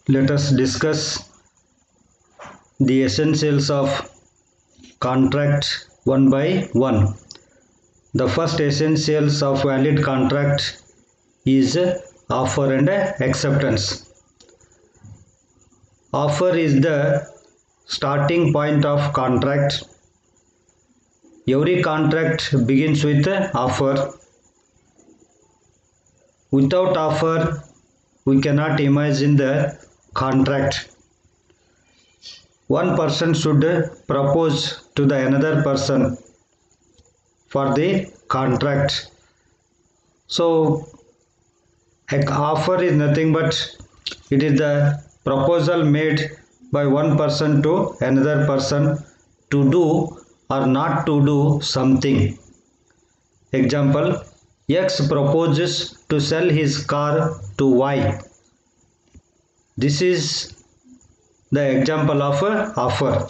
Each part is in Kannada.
Let us discuss the essentials of contract one by one. The first essentials of valid contract is offer and acceptance. Offer is the starting point of contract. Every contract begins with offer. Without offer, we cannot imagine the contract. One person should propose to the another person for the contract. So, an offer is nothing but it is the proposal made by one person to another person to do or not to do something. Example, X proposes to sell his car to Y. This is the example of a offer.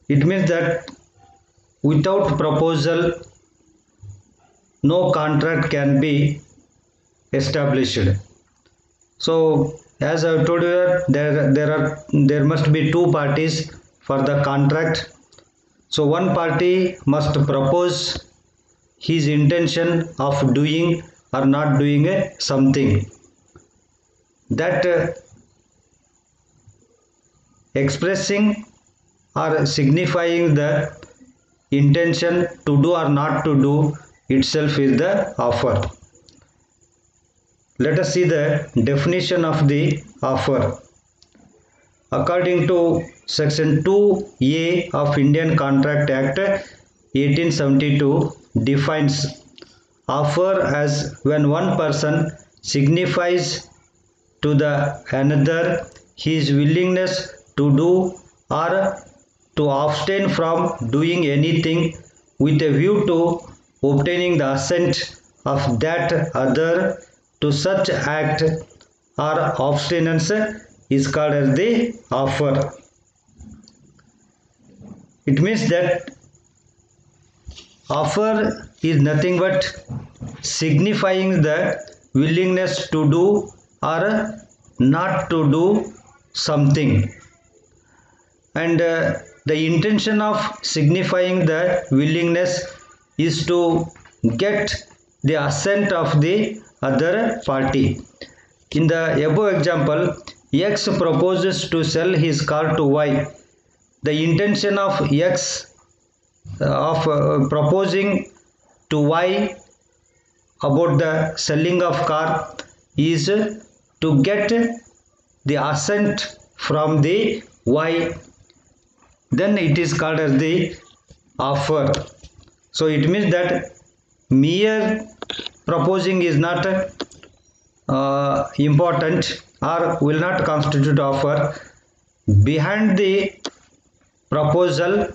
It means that without proposal, no contract can be established. So, as I told you, there must be two parties for the contract. So, one party must propose his intention of doing or not doing something. That expressing or signifying the intention to do or not to do itself is the offer. Let us see the definition of the offer. According to Section 2A of Indian Contract Act 1872 defines offer as when one person signifies to the another his willingness to do or to abstain from doing anything with a view to obtaining the assent of that other to such act or abstinence is called as the offer. It means that offer is nothing but signifying the willingness to do or not to do something, and the intention of signifying the willingness is to get the assent of the other party. In the above example, X proposes to sell his car to Y. The intention of X proposing to Y about the selling of car is to get the assent from the Y. Then it is called as the offer. So it means that mere proposing is not important or will not constitute offer. Behind the proposal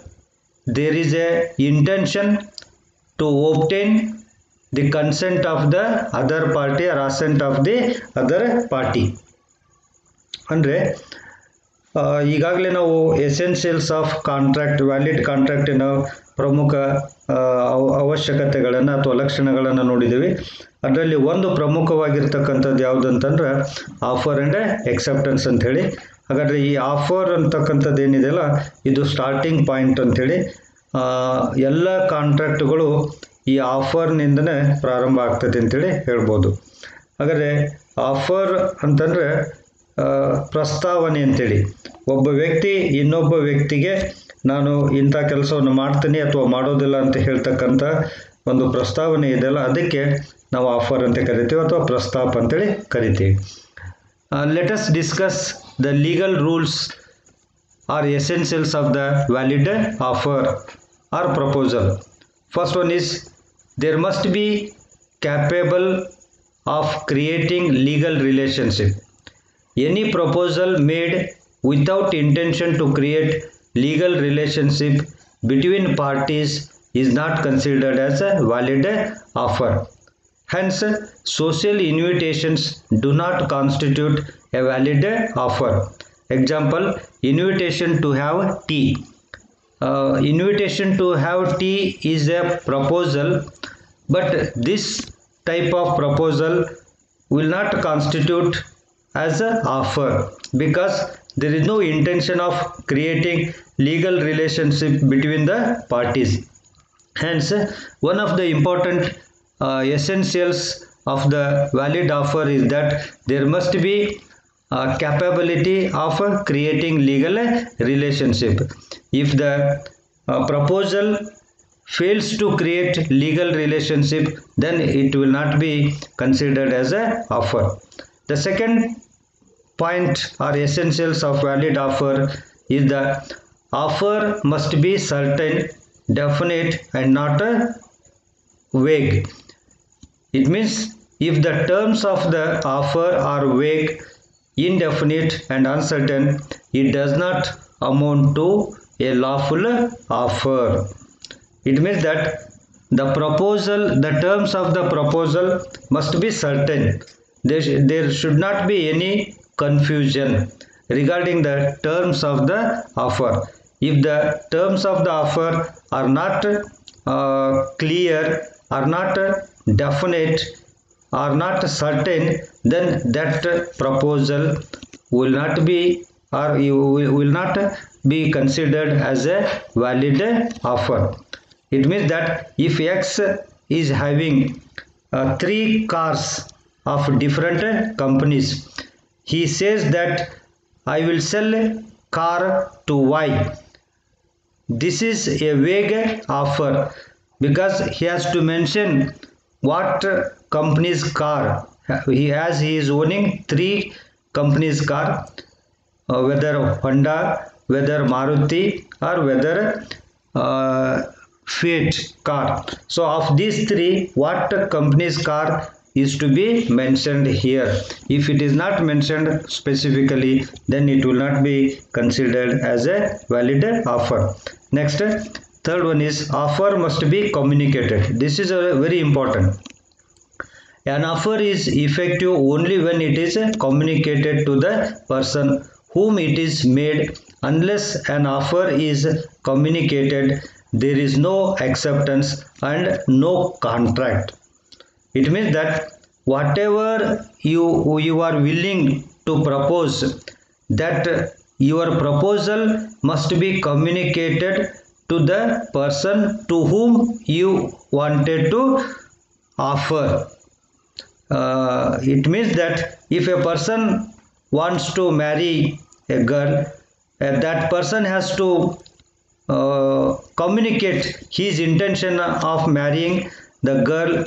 there is a intention to obtain the consent of the other party or assent of the other party. ಅಂದರೆ ಈಗಾಗಲೇ ನಾವು ಎಸೆನ್ಷಿಯಲ್ಸ್ ಆಫ್ ಕಾಂಟ್ರಾಕ್ಟ್ ವ್ಯಾಲಿಡ್ ಕಾಂಟ್ರಾಕ್ಟಿನ ಪ್ರಮುಖ ಅವಶ್ಯಕತೆಗಳನ್ನು ಅಥವಾ ಲಕ್ಷಣಗಳನ್ನು ನೋಡಿದ್ದೀವಿ. ಅದರಲ್ಲಿ ಒಂದು ಪ್ರಮುಖವಾಗಿರ್ತಕ್ಕಂಥದ್ದು ಯಾವುದಂತಂದ್ರೆ ಆಫರ್ ಆ್ಯಂಡ್ ಎಕ್ಸೆಪ್ಟೆನ್ಸ್ ಅಂಥೇಳಿ. ಹಾಗಾದರೆ ಈ ಆಫರ್ ಅಂತಕ್ಕಂಥದ್ದು ಏನಿದೆಯಲ್ಲ ಇದು ಸ್ಟಾರ್ಟಿಂಗ್ ಪಾಯಿಂಟ್ ಅಂಥೇಳಿ. ಎಲ್ಲ ಕಾಂಟ್ರಾಕ್ಟ್ಗಳು ಈ ಆಫರ್ನಿಂದನೇ ಪ್ರಾರಂಭ ಆಗ್ತದೆ ಅಂತೇಳಿ ಹೇಳ್ಬೋದು. ಹಾಗಾದರೆ ಆಫರ್ ಅಂತಂದರೆ ಪ್ರಸ್ತಾವನೆ ಅಂತೇಳಿ. ಒಬ್ಬ ವ್ಯಕ್ತಿ ಇನ್ನೊಬ್ಬ ವ್ಯಕ್ತಿಗೆ ನಾನು ಇಂಥ ಕೆಲಸವನ್ನು ಮಾಡ್ತೀನಿ ಅಥವಾ ಮಾಡೋದಿಲ್ಲ ಅಂತ ಹೇಳ್ತಕ್ಕಂಥ ಒಂದು ಪ್ರಸ್ತಾವನೆ ಇದೆಯಲ್ಲ ಅದಕ್ಕೆ ನಾವು ಆಫರ್ ಅಂತ ಕರಿತೀವಿ ಅಥವಾ ಪ್ರಸ್ತಾಪ ಅಂತೇಳಿ ಕರಿತೀವಿ. Let us discuss the legal rules or essentials of the valid offer or proposal. First one is there must be capable of creating legal relationship. Any proposal made without intention to create legal relationship between parties is not considered as a valid offer. Hence, social invitations do not constitute a valid offer. Example, invitation to have tea. Invitation to have tea is a proposal, but this type of proposal will not constitute as an offer because there is no intention of creating legal relationship between the parties. Hence, one of the important essentials of the valid offer is that there must be capability of creating legal relationship. If the proposal fails to create legal relationship, then it will not be considered as a offer. The second point or essentials of valid offer is the offer must be certain, definite and not vague. It means if the terms of the offer are vague, indefinite and uncertain, it does not amount to a lawful offer. It means that the terms of the proposal must be certain. There should not be any confusion regarding the terms of the offer. If the terms of the offer are not clear, are not definite, are not certain, then that proposal will not be or you will not be considered as a valid offer. It means that if X is having three cars of different companies, he says that I will sell a car to Y. This is a vague offer because he has to mention what company's car. He is owning three companies car, whether Honda, whether Maruti or whether Fiat car. So of these three, what company's car is to be mentioned here. If it is not mentioned specifically, then it will not be considered as a valid offer. Next, third one is offer must be communicated. This is a very important. An offer is effective only when it is communicated to the person whom it is made. Unless an offer is communicated, there is no acceptance and no contract. It means that whatever you are willing to propose, that your proposal must be communicated to the person to whom you wanted to offer. It means that if a person wants to marry a girl, that person has to communicate his intention of marrying the girl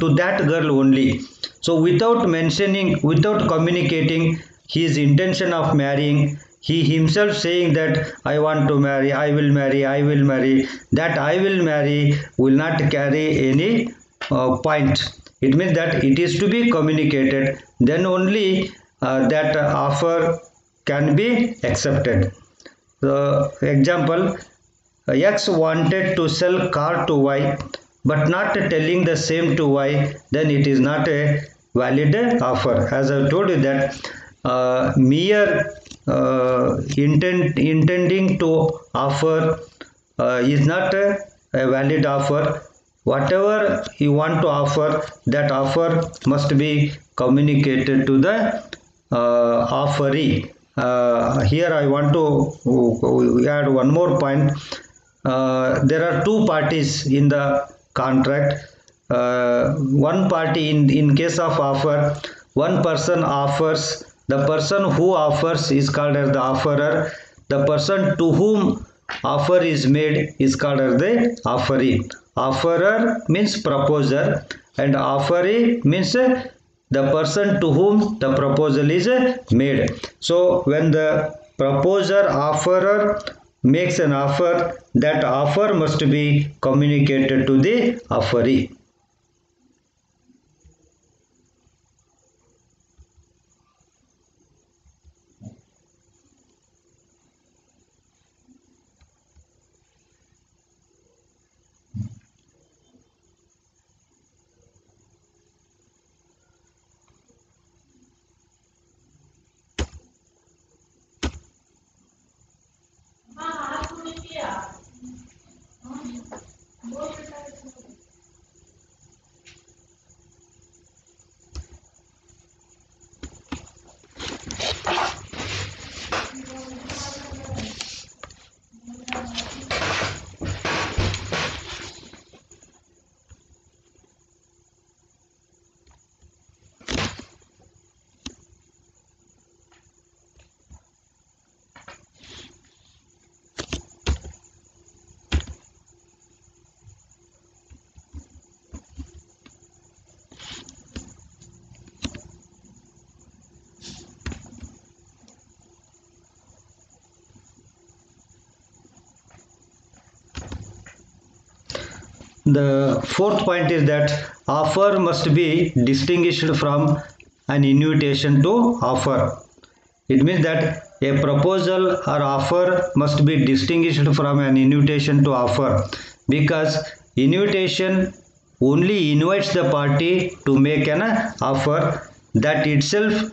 to that girl only. So without communicating his intention of marrying, he himself saying that I want to marry, I will marry, that I will marry will not carry any point. It means that it is to be communicated, then only that offer can be accepted. The example, X wanted to sell car to Y but not telling the same to Y, then it is not a valid offer. As I told you that mere intending to offer is not a valid offer. Whatever you want to offer, that offer must be communicated to the offeree. Here I want to add one more point. There are two parties in the contract. One party in case of offer, one person offers. The person who offers is called as the offerer. The person to whom offer is made is called as the offeree. Offerer means proposer and offeree means the person to whom the proposal is made. So when the proposer offerer makes an offer, that offer must be communicated to the offeree. The fourth point is that offer must be distinguished from an invitation to offer. It means that a proposal or offer must be distinguished from an invitation to offer, because invitation only invites the party to make an offer. That itself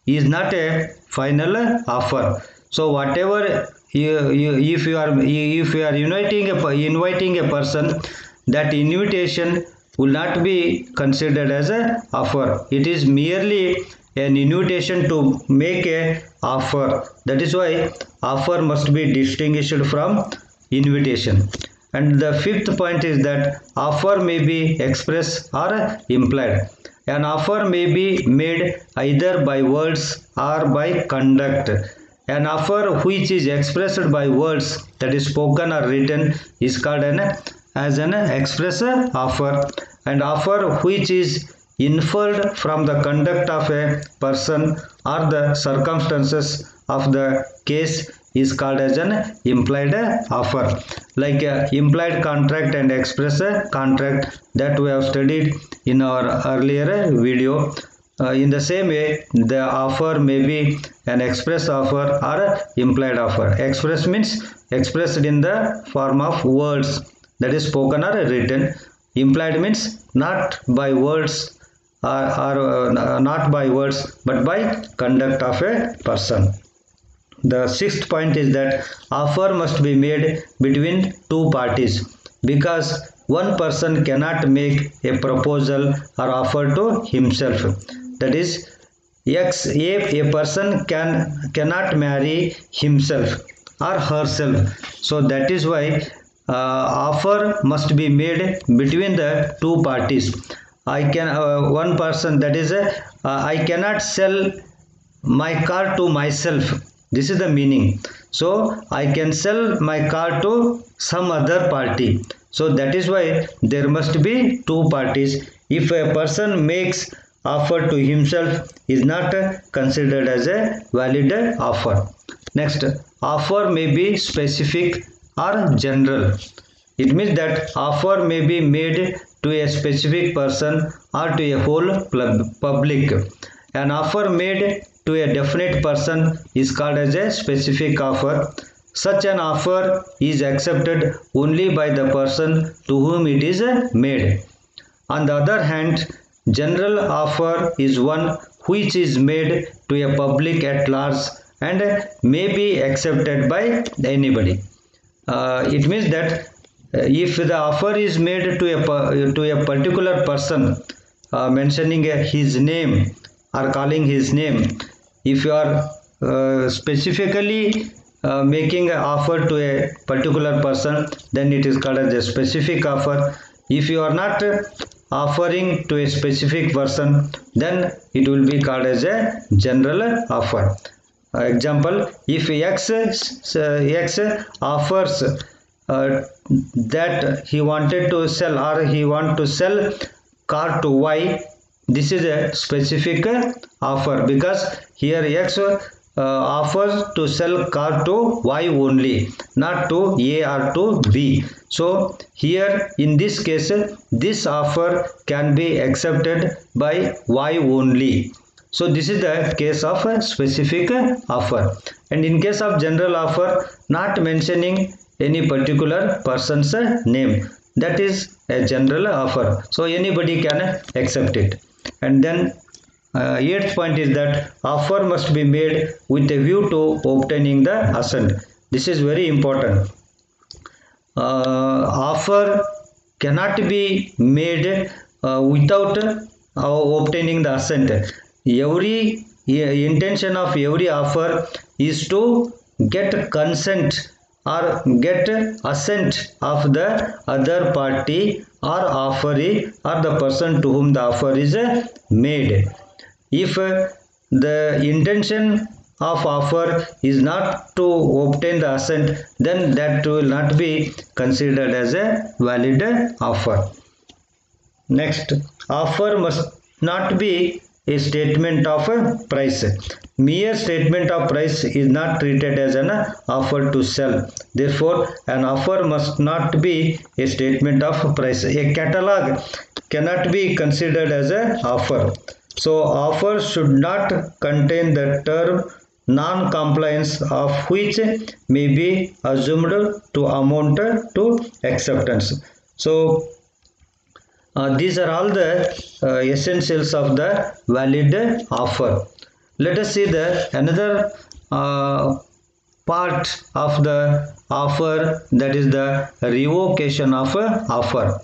is not a final offer. So whatever if you are inviting a person, that invitation will not be considered as a offer. It is merely an invitation to make a offer. That is why offer must be distinguished from invitation. And the fifth point is that offer may be expressed or implied. An offer may be made either by words or by conduct. An offer which is expressed by words, that is spoken or written, is called as an express offer. And offer which is inferred from the conduct of a person or the circumstances of the case is called as an implied offer. Like implied contract and express contract that we have studied in our earlier video. In the same way, the offer may be an express offer or implied offer. Express means expressed in the form of words, that is spoken or written. Implied means not by words or not by words but by conduct of a person. The sixth point is that offer must be made between two parties, because one person cannot make a proposal or offer to himself. That is, a person cannot marry himself or herself. So that is why offer must be made between the two parties. One person, that is I cannot sell my car to myself. This is the meaning. So I can sell my car to some other party. So that is why there must be two parties. If a person makes offer to himself, is not considered as a valid offer. Next, offer may be specific or general. It means that offer may be made to a specific person or to a whole public. An offer made to a definite person is called as a specific offer. Such an offer is accepted only by the person to whom it is made. On the other hand, general offer is one which is made to a public at large and may be accepted by anybody. It means that if the offer is made to a particular person, mentioning his name or calling his name, if you are specifically making an offer to a particular person, then it is called as a specific offer. If you are not offering to a specific person, then it will be called as a general offer. Example, if X offers that he wanted to sell or he want to sell car to Y, this is a specific offer, because here X offers to sell car to Y only, not to A or to B. So here in this case, this offer can be accepted by Y only. So this is the case of a specific offer. And in case of general offer, not mentioning any particular person's name, that is a general offer. So anybody can accept it. And then eighth point is that offer must be made with a view to obtaining the assent. This is very important. Offer cannot be made without obtaining the assent. Every intention of every offer is to get consent or get assent of the other party or offeree or the person to whom the offer is made. If the intention of offer is not to obtain the assent, then that will not be considered as a valid offer. Next, offer must not be a statement of a price. Mere statement of price is not treated as an offer to sell. Therefore, an offer must not be a statement of price. A catalog cannot be considered as an offer. So, offer should not contain the term non-compliance, of which may be assumed to amount to acceptance. So, these are all the essentials of the valid offer. Let us see the another part of the offer, that is the revocation of offer.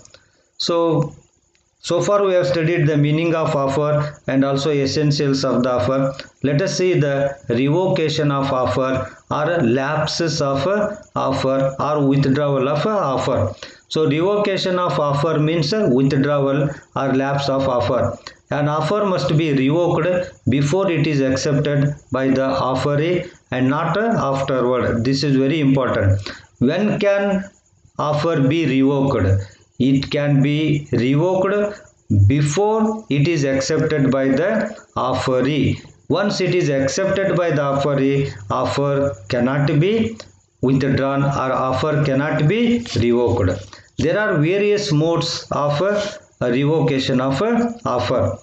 So far we have studied the meaning of offer and also essentials of the offer. Let us see the revocation of offer or lapses of offer or withdrawal of offer. So revocation of offer means withdrawal or lapse of offer. An offer must be revoked before it is accepted by the offeree and not afterward. This is very important. When can offer be revoked? It can be revoked before it is accepted by the offeree. Once it is accepted by the offeree, offer cannot be withdrawn or offer cannot be revoked. There are various modes of revocation of offer.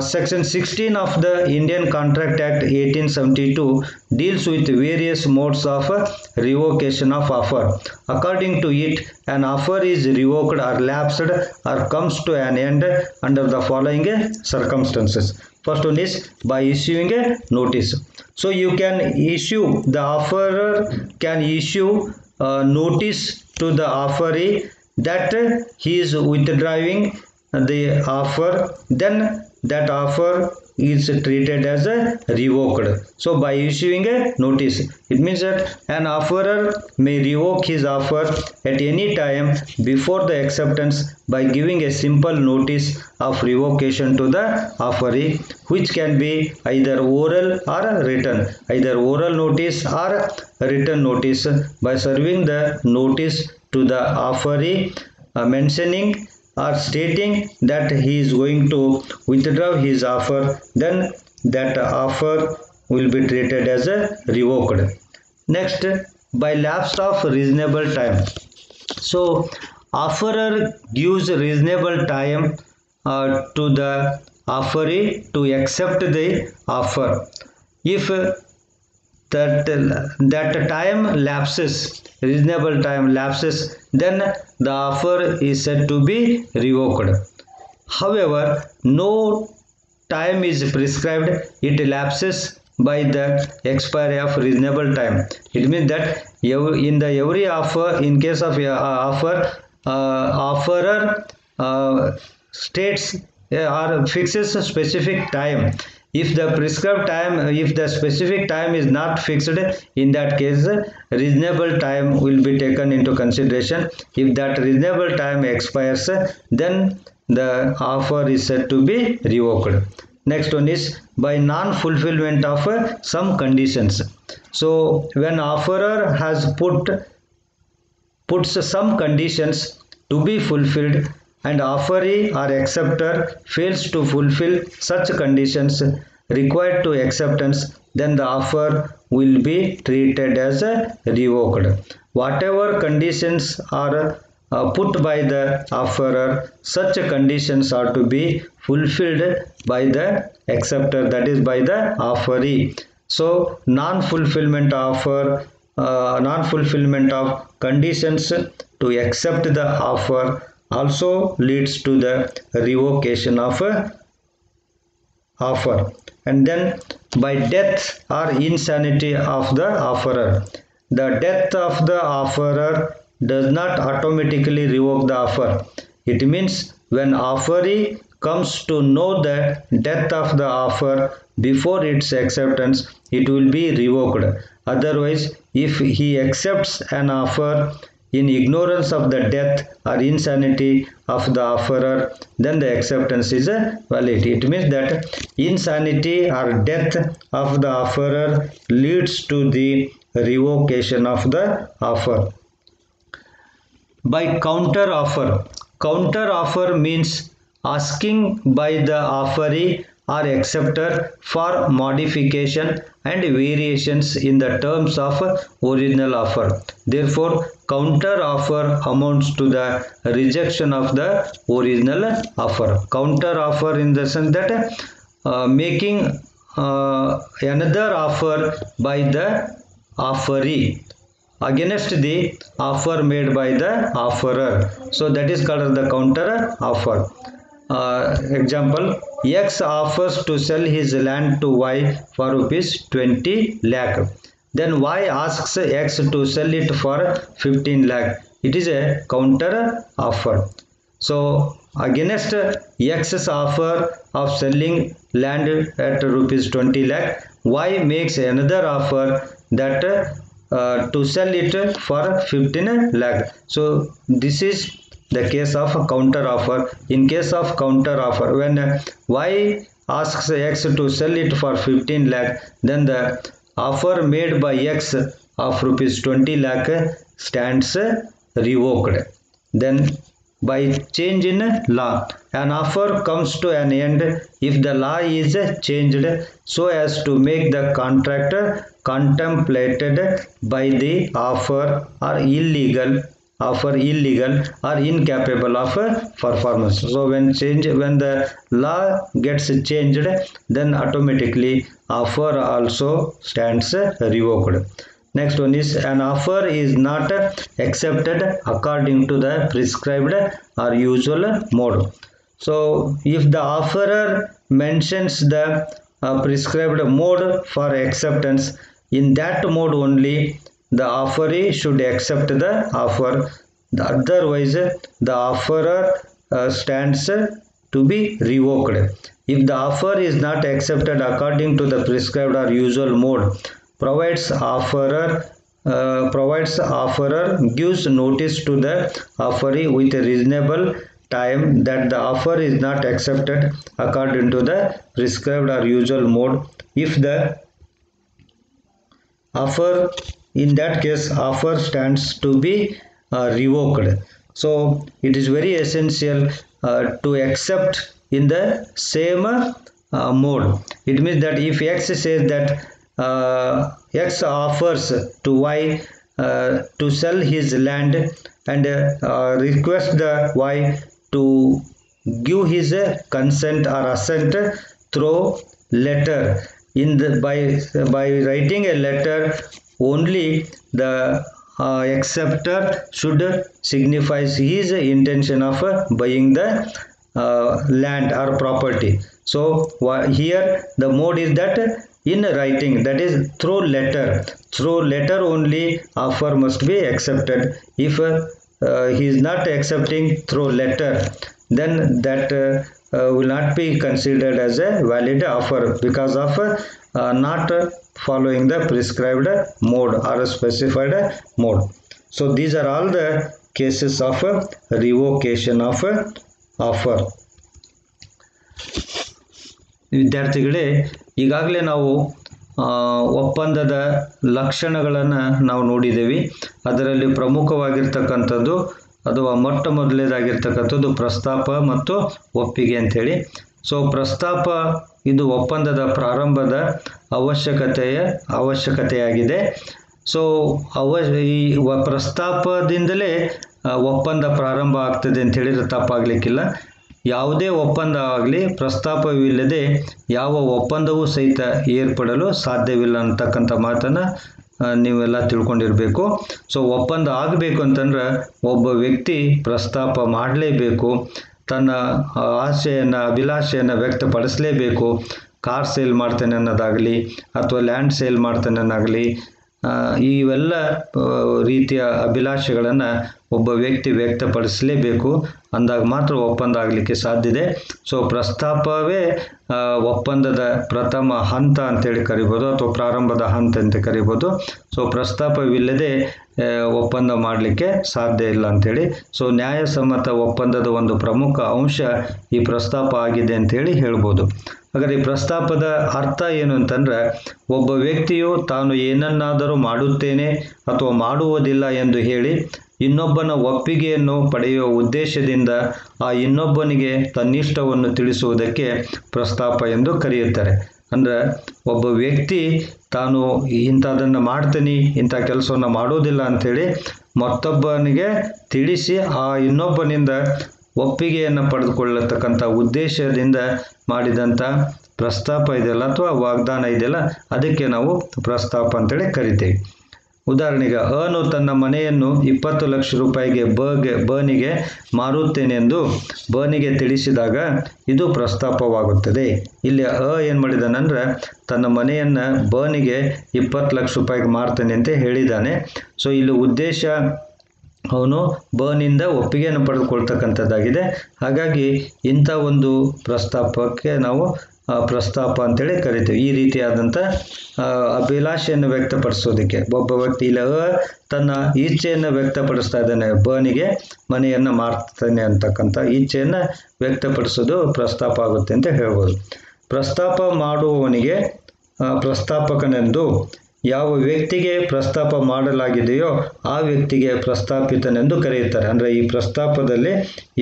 Section 16 of the Indian Contract Act 1872 deals with various modes of revocation of offer. According to it, an offer is revoked or lapsed or comes to an end under the following circumstances. First one is by issuing a notice. So you can issue, the offerer can issue notice to the offeree that he is withdrawing the offer, then that offer is treated as a revoked. So by issuing a notice, it means that an offerer may revoke his offer at any time before the acceptance by giving a simple notice of revocation to the offeree, which can be either oral or written, either oral notice or written notice, by serving the notice to the offeree mentioning or stating that he is going to withdraw his offer, then that offer will be treated as a revoked. Next, by lapse of reasonable time. So offerer gives reasonable time to the offeree to accept the offer. If that time lapses, reasonable time lapses, then the offer is said to be revoked. However, no time is prescribed, it lapses by the expiry of reasonable time. It means that in the every offer, in case of offer, offerer states or fixes a specific time. If the prescribed time, if the specific time is not fixed, in that case reasonable time will be taken into consideration. If that reasonable time expires, then the offer is said to be revoked. Next one is by non-fulfillment of some conditions. So when offerer has puts some conditions to be fulfilled and offeree or acceptor fails to fulfill such conditions required to acceptance, then the offer will be treated as revoked. Whatever conditions are put by the offerer, such conditions are to be fulfilled by the acceptor, that is by the offeree. So non-fulfillment of conditions to accept the offer also leads to the revocation of offer. And then by death or insanity of the offerer. The death of the offerer does not automatically revoke the offer. It means when offeree comes to know the death of the offer before its acceptance, it will be revoked. Otherwise, if he accepts an offer in ignorance of the death or insanity of the offerer, then the acceptance is valid. It means that insanity or death of the offerer leads to the revocation of the offer. By counter offer. Counter offer means asking by the offeree or acceptor for modification and variations in the terms of original offer. Therefore, counter offer amounts to the rejection of the original offer. Counter offer in the sense that making another offer by the offeree against the offer made by the offerer. So that is called the counter offer. Example, X offers to sell his land to Y for rupees 20 lakh. Then Y asks X to sell it for 15 lakh. It is a counter offer. So against X's offer of selling land at rupees 20 lakh, Y makes another offer that to sell it for 15 lakh. So this is the case of counter offer. In case of counter offer, when Y asks X to sell it for 15 lakh, then the offer made by X of rupees 20 lakh stands revoked. Then by change in law, an offer comes to an end if the law is changed so as to make the contract contemplated by the offer or illegal or incapable of performance. So when the law gets changed, then automatically offer also stands revoked. Next one is, an offer is not accepted according to the prescribed or usual mode. So if the offerer mentions the prescribed mode for acceptance, in that mode only the offeree should accept the offer. Otherwise, the offerer stands to be revoked. If the offer is not accepted according to the prescribed or usual mode, provides offerer gives notice to the offeree with a reasonable time that the offer is not accepted according to the prescribed or usual mode. If the offer, in that case, offer stands to be revoked. So it is very essential to accept in the same mode. It means that if X says that X offers to Y to sell his land and request the Y to give his consent or assent through letter. By writing a letter, only the acceptor should signify his intention of buying the land or property. So here the mode is that in writing, that is through letter only offer must be accepted. If he is not accepting through letter, then that will not be considered as a valid offer because of not following the prescribed mode or specified mode. So these are all the cases of revocation of offer. ವಿದ್ಯಾರ್ಥಿಗಳೇ, ಈಗಾಗಲೇ ನಾವು ಒಪ್ಪಂದದ ಲಕ್ಷಣಗಳನ್ನು ನಾವು ನೋಡಿದ್ದೇವೆ. ಅದರಲ್ಲಿ ಪ್ರಮುಖವಾಗಿರ್ತಕ್ಕಂಥದ್ದು ಅಥವಾ ಮೊಟ್ಟ ಮೊದಲನೇದಾಗಿರ್ತಕ್ಕಂಥದ್ದು ಪ್ರಸ್ತಾಪ ಮತ್ತು ಒಪ್ಪಿಗೆ ಅಂಥೇಳಿ. ಸೊ ಪ್ರಸ್ತಾಪ ಇದು ಒಪ್ಪಂದದ ಪ್ರಾರಂಭದ ಅವಶ್ಯಕತೆಯಾಗಿದೆ. ಸೊ ಈ ಪ್ರಸ್ತಾಪದಿಂದಲೇ ಒಪ್ಪಂದ ಪ್ರಾರಂಭ ಆಗ್ತದೆ ಅಂತ ಹೇಳಿದ್ರೆ ತಪ್ಪಾಗಲಿಕ್ಕಿಲ್ಲ. ಯಾವುದೇ ಒಪ್ಪಂದ ಆಗಲಿ ಪ್ರಸ್ತಾಪವಿಲ್ಲದೆ ಯಾವ ಒಪ್ಪಂದವೂ ಸಹಿತ ಏರ್ಪಡಲು ಸಾಧ್ಯವಿಲ್ಲ ಅಂತಕ್ಕಂಥ ಮಾತನ್ನು ನೀವೆಲ್ಲ ತಿಳ್ಕೊಂಡಿರಬೇಕು. ಸೊ ಒಪ್ಪಂದ ಆಗಬೇಕು ಅಂತಂದ್ರೆ ಒಬ್ಬ ವ್ಯಕ್ತಿ ಪ್ರಸ್ತಾಪ ಮಾಡಲೇಬೇಕು, ತನ್ನ ಅಭಿಲಾಷೆಯನ್ನು ವ್ಯಕ್ತಪಡಿಸಲೇಬೇಕು. ಕಾರ್ ಸೇಲ್ ಮಾಡ್ತೇನೆ ಅನ್ನೋದಾಗಲಿ ಅಥವಾ ಲ್ಯಾಂಡ್ ಸೇಲ್ ಮಾಡ್ತೇನೆ ಅನ್ನೋದಾಗಲಿ, ಇವೆಲ್ಲ ರೀತಿಯ ಅಭಿಲಾಷೆಗಳನ್ನು ಒಬ್ಬ ವ್ಯಕ್ತಿ ವ್ಯಕ್ತಪಡಿಸಲೇಬೇಕು. ಅಂದಾಗ ಮಾತ್ರ ಒಪ್ಪಂದ ಆಗಲಿಕ್ಕೆ ಸಾಧ್ಯತೆ. ಸೊ ಪ್ರಸ್ತಾಪವೇ ಒಪ್ಪಂದದ ಪ್ರಥಮ ಹಂತ ಅಂತೇಳಿ ಕರಿಬೋದು ಅಥವಾ ಪ್ರಾರಂಭದ ಹಂತ ಅಂತ ಕರಿಬೋದು. ಸೊ ಪ್ರಸ್ತಾಪವಿಲ್ಲದೆ ಒಪ್ಪಂದ ಮಾಡಲಿಕ್ಕೆ ಸಾಧ್ಯ ಇಲ್ಲ ಅಂಥೇಳಿ. ಸೊ ನ್ಯಾಯಸಮ್ಮತ ಒಪ್ಪಂದದ ಒಂದು ಪ್ರಮುಖ ಅಂಶ ಈ ಪ್ರಸ್ತಾಪ ಆಗಿದೆ ಅಂಥೇಳಿ ಹೇಳ್ಬೋದು. ಹಾಗಾದರೆ ಈ ಪ್ರಸ್ತಾಪದ ಅರ್ಥ ಏನು ಅಂತಂದ್ರೆ, ಒಬ್ಬ ವ್ಯಕ್ತಿಯು ತಾನು ಏನನ್ನಾದರೂ ಮಾಡುತ್ತೇನೆ ಅಥವಾ ಮಾಡುವುದಿಲ್ಲ ಎಂದು ಹೇಳಿ ಇನ್ನೊಬ್ಬನ ಒಪ್ಪಿಗೆಯನ್ನು ಪಡೆಯುವ ಉದ್ದೇಶದಿಂದ ಆ ಇನ್ನೊಬ್ಬನಿಗೆ ತನ್ನಿಷ್ಟವನ್ನು ತಿಳಿಸುವುದಕ್ಕೆ ಪ್ರಸ್ತಾಪ ಎಂದು ಕರೆಯುತ್ತಾರೆ. ಅಂದ್ರೆ ಒಬ್ಬ ವ್ಯಕ್ತಿ ತಾನು ಇಂಥದನ್ನು ಮಾಡ್ತೀನಿ, ಇಂಥ ಕೆಲಸವನ್ನು ಮಾಡೋದಿಲ್ಲ ಅಂಥೇಳಿ ಮತ್ತೊಬ್ಬನಿಗೆ ತಿಳಿಸಿ ಆ ಇನ್ನೊಬ್ಬನಿಂದ ಒಪ್ಪಿಗೆಯನ್ನು ಪಡೆದುಕೊಳ್ಳತಕ್ಕಂಥ ಉದ್ದೇಶದಿಂದ ಮಾಡಿದಂಥ ಪ್ರಸ್ತಾಪ ಇದೆಯಲ್ಲ ಅಥವಾ ವಾಗ್ದಾನ ಇದೆಯಲ್ಲ, ಅದಕ್ಕೆ ನಾವು ಪ್ರಸ್ತಾಪ ಅಂತೇಳಿ ಕರಿತೀವಿ. ಉದಾಹರಣೆಗೆ ಅನು ತನ್ನ ಮನೆಯನ್ನು 20 ಲಕ್ಷ ರೂಪಾಯಿಗೆ ಬನಿಗೆ ಮಾರುತ್ತೇನೆಂದು ಬನಿಗೆ ತಿಳಿಸಿದಾಗ ಇದು ಪ್ರಸ್ತಾಪವಾಗುತ್ತದೆ. ಇಲ್ಲಿ ಏನು ಮಾಡಿದಾನಂದ್ರೆ ತನ್ನ ಮನೆಯನ್ನು ಬನಿಗೆ 20 ಲಕ್ಷ ರೂಪಾಯಿಗೆ ಮಾರ್ತೇನೆ ಅಂತ ಹೇಳಿದ್ದಾನೆ. ಸೊ ಇಲ್ಲಿ ಉದ್ದೇಶ ಅವನು ಬನಿಂದ ಒಪ್ಪಿಗೆಯನ್ನು ಪಡೆದುಕೊಳ್ತಕ್ಕಂಥದ್ದಾಗಿದೆ. ಹಾಗಾಗಿ ಇಂಥ ಒಂದು ಪ್ರಸ್ತಾಪಕ್ಕೆ ನಾವು ಪ್ರಸ್ತಾಪ ಅಂತೇಳಿ ಕರಿತೀವಿ. ಈ ರೀತಿಯಾದಂಥ ಅಭಿಲಾಷೆಯನ್ನು ವ್ಯಕ್ತಪಡಿಸೋದಕ್ಕೆ ಒಬ್ಬ ವ್ಯಕ್ತಿ ಇಲ್ಲ ತನ್ನ ಇಚ್ಛೆಯನ್ನು ವ್ಯಕ್ತಪಡಿಸ್ತಾ ಇದ್ದಾನೆ, ಬನಿಗೆ ಮನೆಯನ್ನು ಮಾರ್ತಾನೆ ಅಂತಕ್ಕಂಥ ಇಚ್ಛೆಯನ್ನು ವ್ಯಕ್ತಪಡಿಸೋದು ಪ್ರಸ್ತಾಪ ಆಗುತ್ತೆ ಅಂತ ಹೇಳ್ಬೋದು. ಪ್ರಸ್ತಾಪ ಮಾಡುವವನಿಗೆ ಪ್ರಸ್ತಾಪಕನೆಂದು, ಯಾವ ವ್ಯಕ್ತಿಗೆ ಪ್ರಸ್ತಾಪ ಮಾಡಲಾಗಿದೆಯೋ ಆ ವ್ಯಕ್ತಿಗೆ ಪ್ರಸ್ತಾಪಿತನೆಂದು ಕರೆಯುತ್ತಾರೆ. ಅಂದರೆ ಈ ಪ್ರಸ್ತಾಪದಲ್ಲಿ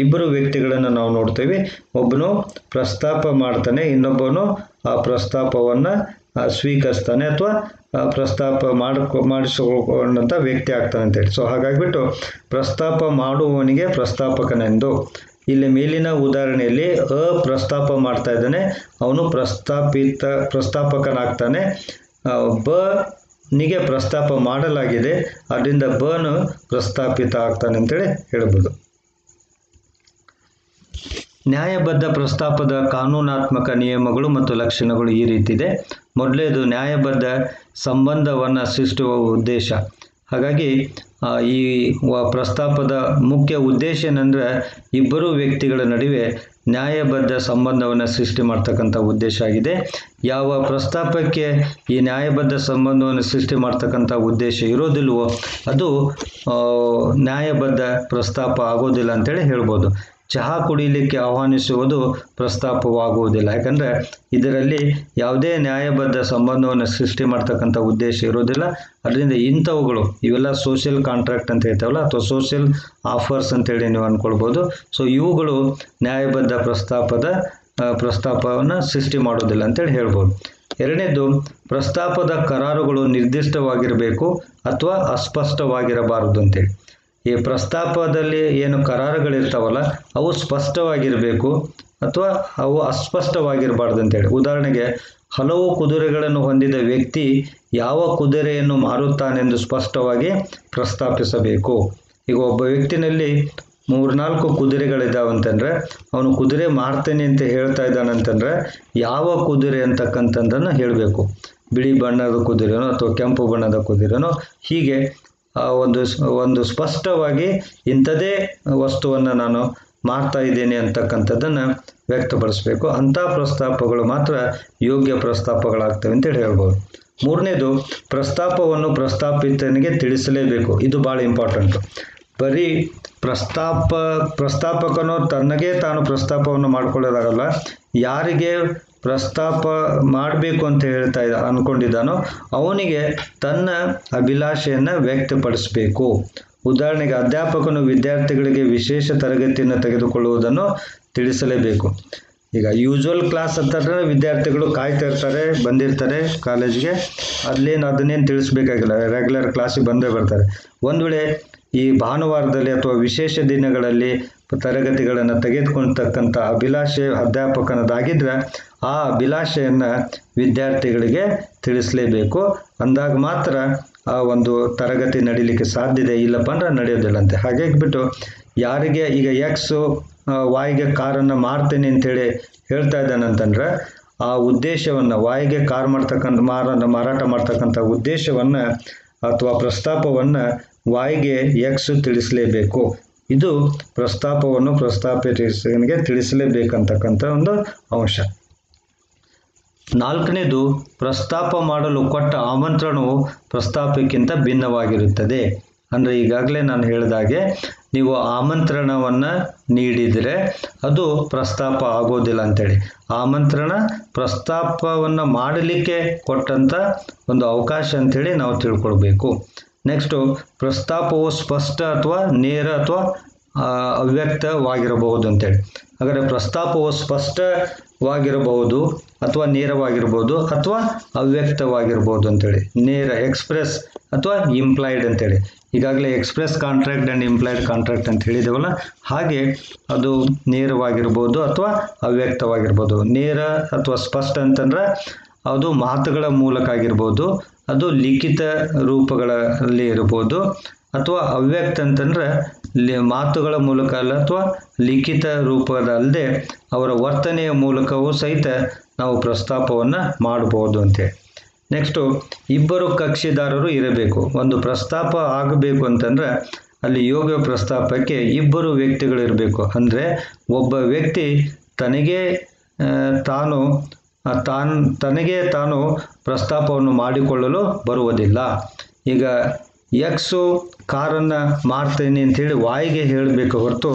ಇಬ್ಬರು ವ್ಯಕ್ತಿಗಳನ್ನು ನಾವು ನೋಡ್ತೀವಿ. ಒಬ್ಬನು ಪ್ರಸ್ತಾಪ ಮಾಡ್ತಾನೆ, ಇನ್ನೊಬ್ಬನು ಆ ಪ್ರಸ್ತಾಪವನ್ನು ಸ್ವೀಕರಿಸ್ತಾನೆ ಅಥವಾ ಪ್ರಸ್ತಾಪ ಮಾಡಿಸಿಕೊಂಡಂಥ ವ್ಯಕ್ತಿ ಆಗ್ತಾನೆ ಅಂತೇಳಿ. ಸೊ ಹಾಗಾಗಿಬಿಟ್ಟು ಪ್ರಸ್ತಾಪ ಮಾಡುವವನಿಗೆ ಪ್ರಸ್ತಾಪಕನೆಂದು. ಇಲ್ಲಿ ಮೇಲಿನ ಉದಾಹರಣೆಯಲ್ಲಿ ಪ್ರಸ್ತಾಪ ಮಾಡ್ತಾ ಇದ್ದಾನೆ, ಅವನು ಪ್ರಸ್ತಾಪಕನಾಗ್ತಾನೆ. ಬನಿಗೆ ಪ್ರಸ್ತಾಪ ಮಾಡಲಾಗಿದೆ, ಅದರಿಂದ ಬನು ಪ್ರಸ್ತಾಪಿತ ಆಗ್ತಾನೆ ಅಂತೇಳಿ ಹೇಳ್ಬೋದು. ನ್ಯಾಯಬದ್ಧ ಪ್ರಸ್ತಾಪದ ಕಾನೂನಾತ್ಮಕ ನಿಯಮಗಳು ಮತ್ತು ಲಕ್ಷಣಗಳು ಈ ರೀತಿ ಇದೆ. ಮೊದಲನೇದು ನ್ಯಾಯಬದ್ಧ ಸಂಬಂಧವನ್ನು ಸೃಷ್ಟಿಸುವ ಉದ್ದೇಶ. ಹಾಗಾಗಿ ಈ ಪ್ರಸ್ತಾಪದ ಮುಖ್ಯ ಉದ್ದೇಶ ಏನಂದರೆ ಇಬ್ಬರು ವ್ಯಕ್ತಿಗಳ ನಡುವೆ ನ್ಯಾಯಬದ್ಧ ಸಂಬಂಧವನ್ನು ಸೃಷ್ಟಿ ಮಾಡ್ತಕ್ಕಂಥ ಉದ್ದೇಶ ಆಗಿದೆ. ಯಾವ ಪ್ರಸ್ತಾಪಕ್ಕೆ ಈ ನ್ಯಾಯಬದ್ಧ ಸಂಬಂಧವನ್ನು ಸೃಷ್ಟಿ ಮಾಡ್ತಕ್ಕಂಥ ಉದ್ದೇಶ ಇರೋದಿಲ್ವೋ ಅದು ನ್ಯಾಯಬದ್ಧ ಪ್ರಸ್ತಾಪ ಆಗೋದಿಲ್ಲ ಅಂತೇಳಿ ಹೇಳ್ಬೋದು. ಚಹಾ ಕುಡಿಯಲಿಕ್ಕೆ ಆಹ್ವಾನಿಸುವುದು ಪ್ರಸ್ತಾಪವಾಗುವುದಿಲ್ಲ, ಯಾಕಂದರೆ ಇದರಲ್ಲಿ ಯಾವುದೇ ನ್ಯಾಯಬದ್ಧ ಸಂಬಂಧವನ್ನು ಸೃಷ್ಟಿ ಮಾಡ್ತಕ್ಕಂಥ ಉದ್ದೇಶ ಇರೋದಿಲ್ಲ. ಅದರಿಂದ ಇಂಥವುಗಳು ಇವೆಲ್ಲ ಸೋಷಿಯಲ್ ಕಾಂಟ್ರಾಕ್ಟ್ ಅಂತ ಹೇಳ್ತಾವಲ್ಲ ಅಥವಾ ಸೋಷಿಯಲ್ ಆಫರ್ಸ್ ಅಂತೇಳಿ ನೀವು ಅಂದ್ಕೊಳ್ಬೋದು. ಸೊ ಇವುಗಳು ನ್ಯಾಯಬದ್ಧ ಪ್ರಸ್ತಾಪವನ್ನು ಸೃಷ್ಟಿ ಮಾಡೋದಿಲ್ಲ ಅಂತೇಳಿ ಹೇಳ್ಬೋದು. ಎರಡನೇದು, ಪ್ರಸ್ತಾಪದ ಕರಾರುಗಳು ನಿರ್ದಿಷ್ಟವಾಗಿರಬೇಕು ಅಥವಾ ಅಸ್ಪಷ್ಟವಾಗಿರಬಾರದು ಅಂತೇಳಿ. ಈ ಪ್ರಸ್ತಾಪದಲ್ಲಿ ಏನು ಕರಾರುಗಳಿರ್ತಾವಲ್ಲ ಅವು ಸ್ಪಷ್ಟವಾಗಿರಬೇಕು ಅಥವಾ ಅವು ಅಸ್ಪಷ್ಟವಾಗಿರಬಾರ್ದು ಅಂತೇಳಿ. ಉದಾಹರಣೆಗೆ, ಹಲವು ಕುದುರೆಗಳನ್ನು ಹೊಂದಿದ ವ್ಯಕ್ತಿ ಯಾವ ಕುದುರೆಯನ್ನು ಮಾರುತ್ತಾನೆಂದು ಸ್ಪಷ್ಟವಾಗಿ ಪ್ರಸ್ತಾಪಿಸಬೇಕು. ಈಗ ಒಬ್ಬ ವ್ಯಕ್ತಿನಲ್ಲಿ 3-4 ಕುದುರೆಗಳಿದ್ದಾವಂತಂದರೆ ಅವನು ಕುದುರೆ ಮಾರ್ತೇನೆ ಅಂತ ಹೇಳ್ತಾ ಇದ್ದಾನಂತಂದರೆ ಯಾವ ಕುದುರೆ ಅಂತಕ್ಕಂಥದ್ದನ್ನು ಹೇಳಬೇಕು. ಬಿಳಿ ಬಣ್ಣದ ಕುದುರೆನೋ ಅಥವಾ ಕೆಂಪು ಬಣ್ಣದ ಕುದುರೆನೋ, ಹೀಗೆ ಒಂದು ಸ್ಪಷ್ಟವಾಗಿ ಇಂಥದೇ ವಸ್ತುವನ್ನು ನಾನು ಮಾರ್ತಾ ಇದ್ದೇನೆ ಅಂತಕ್ಕಂಥದ್ದನ್ನು ವ್ಯಕ್ತಪಡಿಸಬೇಕು. ಅಂಥ ಪ್ರಸ್ತಾಪಗಳು ಮಾತ್ರ ಯೋಗ್ಯ ಪ್ರಸ್ತಾಪಗಳಾಗ್ತವೆ ಅಂತೇಳಿ ಹೇಳ್ಬೋದು. ಮೂರನೇದು, ಪ್ರಸ್ತಾಪವನ್ನು ಪ್ರಸ್ತಾಪಿತನಿಗೆ ತಿಳಿಸಲೇಬೇಕು. ಇದು ಭಾಳ ಇಂಪಾರ್ಟೆಂಟು. ಬರೀ ಪ್ರಸ್ತಾಪಕನು ತನಗೆ ತಾನು ಪ್ರಸ್ತಾಪವನ್ನು ಮಾಡ್ಕೊಳ್ಳೋದಾಗಲ್ಲ, ಯಾರಿಗೆ ಪ್ರಸ್ತಾಪ ಮಾಡಬೇಕು ಅಂತ ಅಂದ್ಕೊಂಡಿದ್ದಾನೋ ಅವನಿಗೆ ತನ್ನ ಅಭಿಲಾಷೆಯನ್ನು ವ್ಯಕ್ತಪಡಿಸಬೇಕು. ಉದಾಹರಣೆಗೆ, ಅಧ್ಯಾಪಕನು ವಿದ್ಯಾರ್ಥಿಗಳಿಗೆ ವಿಶೇಷ ತರಗತಿಯನ್ನು ತೆಗೆದುಕೊಳ್ಳುವುದನ್ನು ತಿಳಿಸಲೇಬೇಕು. ಈಗ ಯೂಶುವಲ್ ಕ್ಲಾಸ್ ಅಂತಂದ್ರೆ ವಿದ್ಯಾರ್ಥಿಗಳು ಕಾಯ್ತಾ ಇರ್ತಾರೆ, ಬಂದಿರ್ತಾರೆ ಕಾಲೇಜಿಗೆ, ಅದನ್ನೇನು ತಿಳಿಸ್ಬೇಕಾಗಿಲ್ಲ, ರೆಗ್ಯುಲರ್ ಕ್ಲಾಸಿಗೆ ಬಂದೇ ಬರ್ತಾರೆ. ಒಂದು ವೇಳೆ ಈ ಭಾನುವಾರದಲ್ಲಿ ಅಥವಾ ವಿಶೇಷ ದಿನಗಳಲ್ಲಿ ತರಗತಿಗಳನ್ನು ತೆಗೆದುಕೊಳ್ತಕ್ಕಂಥ ಅಭಿಲಾಷೆ ಅಧ್ಯಾಪಕನದಾಗಿದ್ದರೆ ಆ ಅಭಿಲಾಷೆಯನ್ನು ವಿದ್ಯಾರ್ಥಿಗಳಿಗೆ ತಿಳಿಸಲೇಬೇಕು. ಅಂದಾಗ ಮಾತ್ರ ಆ ಒಂದು ತರಗತಿ ನಡೀಲಿಕ್ಕೆ ಸಾಧ್ಯತೆ, ಇಲ್ಲಪ್ಪ ಅಂದ್ರೆ ನಡೆಯೋದಿಲ್ಲಂತೆ. ಹಾಗಾಗಿಬಿಟ್ಟು ಯಾರಿಗೆ ಈಗ ಎಕ್ಸು ವಾಯ್ಗೆ ಕಾರನ್ನು ಮಾರ್ತೇನೆ ಅಂಥೇಳಿ ಹೇಳ್ತಾ ಇದ್ದಾನಂತಂದ್ರೆ ಆ ಉದ್ದೇಶವನ್ನು ವಾಯ್ಗೆ ಕಾರ್ ಮಾರಾಟ ಮಾಡ್ತಕ್ಕಂಥ ಉದ್ದೇಶವನ್ನು ಅಥವಾ ಪ್ರಸ್ತಾಪವನ್ನು ವಾಯ್ಗೆ ಎಕ್ಸು ತಿಳಿಸಲೇಬೇಕು. ಇದು ಪ್ರಸ್ತಾಪವನ್ನು ಪ್ರಸ್ತಾಪಿತನಿಗೆ ತಿಳಿಸಲೇಬೇಕಂತಕ್ಕಂಥ ಒಂದು ಅಂಶ. ನಾಲ್ಕನೇದು, ಪ್ರಸ್ತಾಪ ಮಾಡಲು ಕೊಟ್ಟ ಆಮಂತ್ರಣವು ಪ್ರಸ್ತಾಪಕ್ಕಿಂತ ಭಿನ್ನವಾಗಿರುತ್ತದೆ. ಅಂದರೆ ಈಗಾಗಲೇ ನಾನು ಹೇಳಿದಾಗೆ ನೀವು ಆಮಂತ್ರಣವನ್ನು ನೀಡಿದರೆ ಅದು ಪ್ರಸ್ತಾಪ ಆಗೋದಿಲ್ಲ ಅಂತೇಳಿ. ಆಮಂತ್ರಣ ಪ್ರಸ್ತಾಪವನ್ನು ಮಾಡಲಿಕ್ಕೆ ಕೊಟ್ಟಂಥ ಒಂದು ಅವಕಾಶ ಅಂಥೇಳಿ ನಾವು ತಿಳ್ಕೊಳ್ಬೇಕು. ನೆಕ್ಸ್ಟು ಪ್ರಸ್ತಾಪವು ಸ್ಪಷ್ಟ ಅಥವಾ ನೇರ ಅಥವಾ ಅವ್ಯಕ್ತವಾಗಿರಬಹುದು ಅಂತೇಳಿ. ಹಾಗಾದರೆ ಪ್ರಸ್ತಾಪವು ಸ್ಪಷ್ಟವಾಗಿರಬಹುದು ಅಥವಾ ನೇರವಾಗಿರ್ಬೋದು ಅಥವಾ ಅವ್ಯಕ್ತವಾಗಿರ್ಬೋದು ಅಂತೇಳಿ. ನೇರ ಎಕ್ಸ್ಪ್ರೆಸ್ ಅಥವಾ ಇಂಪ್ಲಾಯ್ಡ್ ಅಂತೇಳಿ. ಈಗಾಗಲೇ express contract and employed contract ಅಂತ ಹೇಳಿದೇವಲ್ಲ, ಹಾಗೆ ಅದು ನೇರವಾಗಿರ್ಬೋದು ಅಥವಾ ಅವ್ಯಕ್ತವಾಗಿರ್ಬೋದು. ನೇರ ಅಥವಾ ಸ್ಪಷ್ಟ ಅಂತಂದ್ರೆ ಅದು ಮಾತುಗಳ ಮೂಲಕ ಆಗಿರ್ಬೋದು, ಅದು ಲಿಖಿತ ರೂಪಗಳಲ್ಲಿ ಇರ್ಬೋದು, ಅಥವಾ ಅವ್ಯಕ್ತ ಅಂತಂದ್ರೆ ಮಾತುಗಳ ಮೂಲಕ ಅಲ್ಲ ಅಥವಾ ಲಿಖಿತ ರೂಪದಲ್ಲದೆ ಅವರ ವರ್ತನೆಯ ಮೂಲಕವೂ ಸಹಿತ ನಾವು ಪ್ರಸ್ತಾಪವನ್ನು ಮಾಡಬಹುದು ಅಂತೇಳಿ. ನೆಕ್ಸ್ಟು ಇಬ್ಬರು ಕಕ್ಷಿದಾರರು ಇರಬೇಕು. ಒಂದು ಪ್ರಸ್ತಾಪ ಆಗಬೇಕು ಅಂತಂದ್ರೆ ಅಲ್ಲಿ ಯೋಗ್ಯ ಪ್ರಸ್ತಾಪಕ್ಕೆ ಇಬ್ಬರು ವ್ಯಕ್ತಿಗಳು ಇರಬೇಕು. ಅಂದರೆ ಒಬ್ಬ ವ್ಯಕ್ತಿ ತನಗೆ ತಾನು ಪ್ರಸ್ತಾಪವನ್ನು ಮಾಡಿಕೊಳ್ಳಲು ಬರುವುದಿಲ್ಲ. ಈಗ ಎಕ್ಸು ಕಾರನ್ನು ಮಾಡ್ತೇನೆ ಅಂಥೇಳಿ ವಾಯಿಗೆ ಹೇಳಬೇಕು ಹೊರತು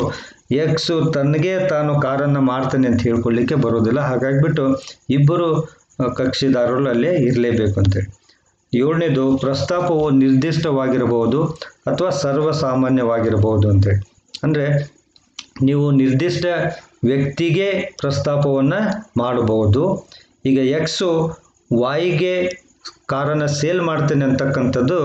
ಎಕ್ಸು ತನಗೆ ತಾನು ಕಾರನ್ನು ಮಾಡ್ತೇನೆ ಅಂತ ಹೇಳ್ಕೊಳ್ಳಿಕ್ಕೆ ಬರೋದಿಲ್ಲ. ಹಾಗಾಗಿಬಿಟ್ಟು ಇಬ್ಬರು ಕಕ್ಷಿದಾರರು ಅಲ್ಲೇ ಇರಲೇಬೇಕು ಅಂತೇಳಿ. 7ನೇದು ಪ್ರಸ್ತಾಪವು ನಿರ್ದಿಷ್ಟವಾಗಿರಬಹುದು ಅಥವಾ ಸರ್ವಸಾಮಾನ್ಯವಾಗಿರಬಹುದು ಅಂತೇಳಿ. ಅಂದರೆ ನೀವು ನಿರ್ದಿಷ್ಟ ವ್ಯಕ್ತಿಗೆ ಪ್ರಸ್ತಾಪವನ್ನು ಮಾಡಬಹುದು. ಈಗ ಎಕ್ಸು ವಾಯಿಗೆ ಕಾರನ್ನು ಸೇಲ್ ಮಾಡ್ತೇನೆ ಅಂತಕ್ಕಂಥದ್ದು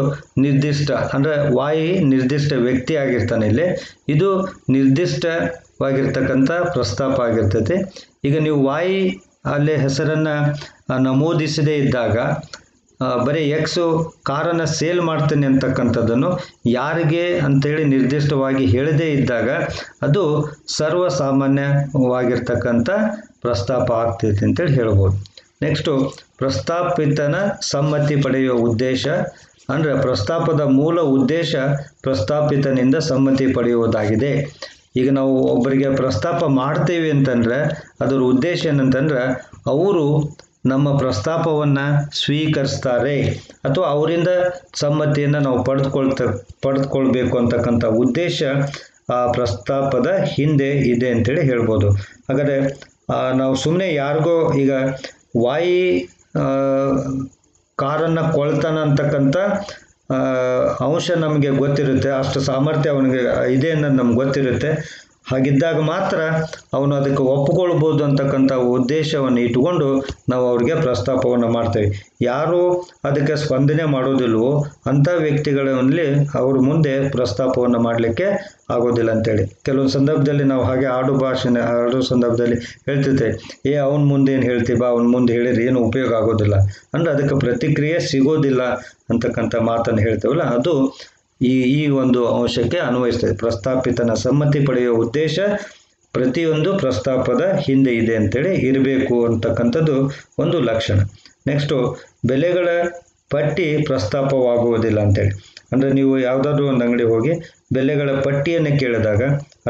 ನಿರ್ದಿಷ್ಟ, ಅಂದರೆ ವಾಯಿ ನಿರ್ದಿಷ್ಟ ವ್ಯಕ್ತಿ ಆಗಿರ್ತಾನೆ. ಇಲ್ಲಿ ಇದು ನಿರ್ದಿಷ್ಟವಾಗಿರ್ತಕ್ಕಂಥ ಪ್ರಸ್ತಾಪ ಆಗಿರ್ತೈತೆ. ಈಗ ನೀವು ವಾಯಿ ಅಲ್ಲೇ ಹೆಸರನ್ನು ನಮೂದಿಸದೇ ಇದ್ದಾಗ ಬರೀ ಎಕ್ಸು ಕಾರನ್ನು ಸೇಲ್ ಮಾಡ್ತೇನೆ ಅಂತಕ್ಕಂಥದ್ದನ್ನು ಯಾರಿಗೆ ಅಂತೇಳಿ ನಿರ್ದಿಷ್ಟವಾಗಿ ಹೇಳದೇ ಇದ್ದಾಗ ಅದು ಸರ್ವಸಾಮಾನ್ಯವಾಗಿರ್ತಕ್ಕಂಥ ಪ್ರಸ್ತಾಪ ಆಗ್ತೈತೆ ಅಂತೇಳಿ ಹೇಳ್ಬೋದು. ನೆಕ್ಸ್ಟು ಪ್ರಸ್ತಾಪಿತನ ಸಮ್ಮತಿ ಪಡೆಯುವ ಉದ್ದೇಶ, ಅಂದರೆ ಪ್ರಸ್ತಾಪದ ಮೂಲ ಉದ್ದೇಶ ಪ್ರಸ್ತಾಪಿತನಿಂದ ಸಮ್ಮತಿ ಪಡೆಯುವುದಾಗಿದೆ. ಈಗ ನಾವು ಒಬ್ಬರಿಗೆ ಪ್ರಸ್ತಾಪ ಮಾಡ್ತೇವೆ ಅಂತಂದರೆ ಅದರ ಉದ್ದೇಶ ಏನಂತಂದ್ರೆ ಅವರು ನಮ್ಮ ಪ್ರಸ್ತಾಪವನ್ನು ಸ್ವೀಕರಿಸ್ತಾರೆ ಅಥವಾ ಅವರಿಂದ ಸಮ್ಮತಿಯನ್ನು ನಾವು ಪಡೆದುಕೊಳ್ಬೇಕು ಅಂತಕ್ಕಂಥ ಉದ್ದೇಶ ಆ ಪ್ರಸ್ತಾಪದ ಹಿಂದೆ ಇದೆ ಅಂತೇಳಿ ಹೇಳ್ಬೋದು. ಹಾಗಾದರೆ ನಾವು ಸುಮ್ಮನೆ ಯಾರಿಗೋ ಈಗ ವಾಯಿ ಕಾರನ್ನು ಕೊಳ್ತಾನ ಅಂತಕ್ಕಂಥ ಅಂಶ ನಮಗೆ ಗೊತ್ತಿರುತ್ತೆ, ಅಷ್ಟು ಸಾಮರ್ಥ್ಯ ಅವನಿಗೆ ಇದೆ ಅನ್ನೋದು ನಮ್ಗೆ ಗೊತ್ತಿರುತ್ತೆ. ಹಾಗಿದ್ದಾಗ ಮಾತ್ರ ಅವನು ಅದಕ್ಕೆ ಒಪ್ಪಿಕೊಳ್ಬೋದು ಅಂತಕ್ಕಂಥ ಉದ್ದೇಶವನ್ನು ಇಟ್ಟುಕೊಂಡು ನಾವು ಅವ್ರಿಗೆ ಪ್ರಸ್ತಾಪವನ್ನು ಮಾಡ್ತೇವೆ. ಯಾರು ಅದಕ್ಕೆ ಸ್ಪಂದನೆ ಮಾಡೋದಿಲ್ವೋ ಅಂಥ ವ್ಯಕ್ತಿಗಳಲ್ಲಿ ಅವ್ರ ಮುಂದೆ ಪ್ರಸ್ತಾಪವನ್ನು ಮಾಡಲಿಕ್ಕೆ ಆಗೋದಿಲ್ಲ ಅಂತೇಳಿ. ಕೆಲವೊಂದು ಸಂದರ್ಭದಲ್ಲಿ ನಾವು ಹಾಗೆ ಆಡೋ ಸಂದರ್ಭದಲ್ಲಿ ಹೇಳ್ತಿರ್ತೇವೆ, ಅವನ ಮುಂದೆ ಏನು ಹೇಳ್ತೀವಿ, ಅವನ ಮುಂದೆ ಹೇಳಿದ್ರೆ ಏನು ಉಪಯೋಗ ಆಗೋದಿಲ್ಲ, ಅಂದರೆ ಅದಕ್ಕೆ ಪ್ರತಿಕ್ರಿಯೆ ಸಿಗೋದಿಲ್ಲ ಅಂತಕ್ಕಂಥ ಮಾತನ್ನು ಹೇಳ್ತೇವಲ್ಲ, ಅದು ಈ ಒಂದು ಅಂಶಕ್ಕೆ ಅನ್ವಯಿಸ್ತದೆ. ಪ್ರಸ್ತಾಪಿತನ ಸಮ್ಮತಿ ಪಡೆಯುವ ಉದ್ದೇಶ ಪ್ರತಿಯೊಂದು ಪ್ರಸ್ತಾಪದ ಹಿಂದೆ ಇದೆ ಅಂತೇಳಿ ಇರಬೇಕು ಅಂತಕ್ಕಂಥದ್ದು ಒಂದು ಲಕ್ಷಣ. ನೆಕ್ಸ್ಟು ಬೆಲೆಗಳ ಪಟ್ಟಿ ಪ್ರಸ್ತಾಪವಾಗುವುದಿಲ್ಲ ಅಂತೇಳಿ. ಅಂದರೆ ನೀವು ಯಾವುದಾದ್ರೂ ಒಂದು ಅಂಗಡಿ ಹೋಗಿ ಬೆಲೆಗಳ ಪಟ್ಟಿಯನ್ನು ಕೇಳಿದಾಗ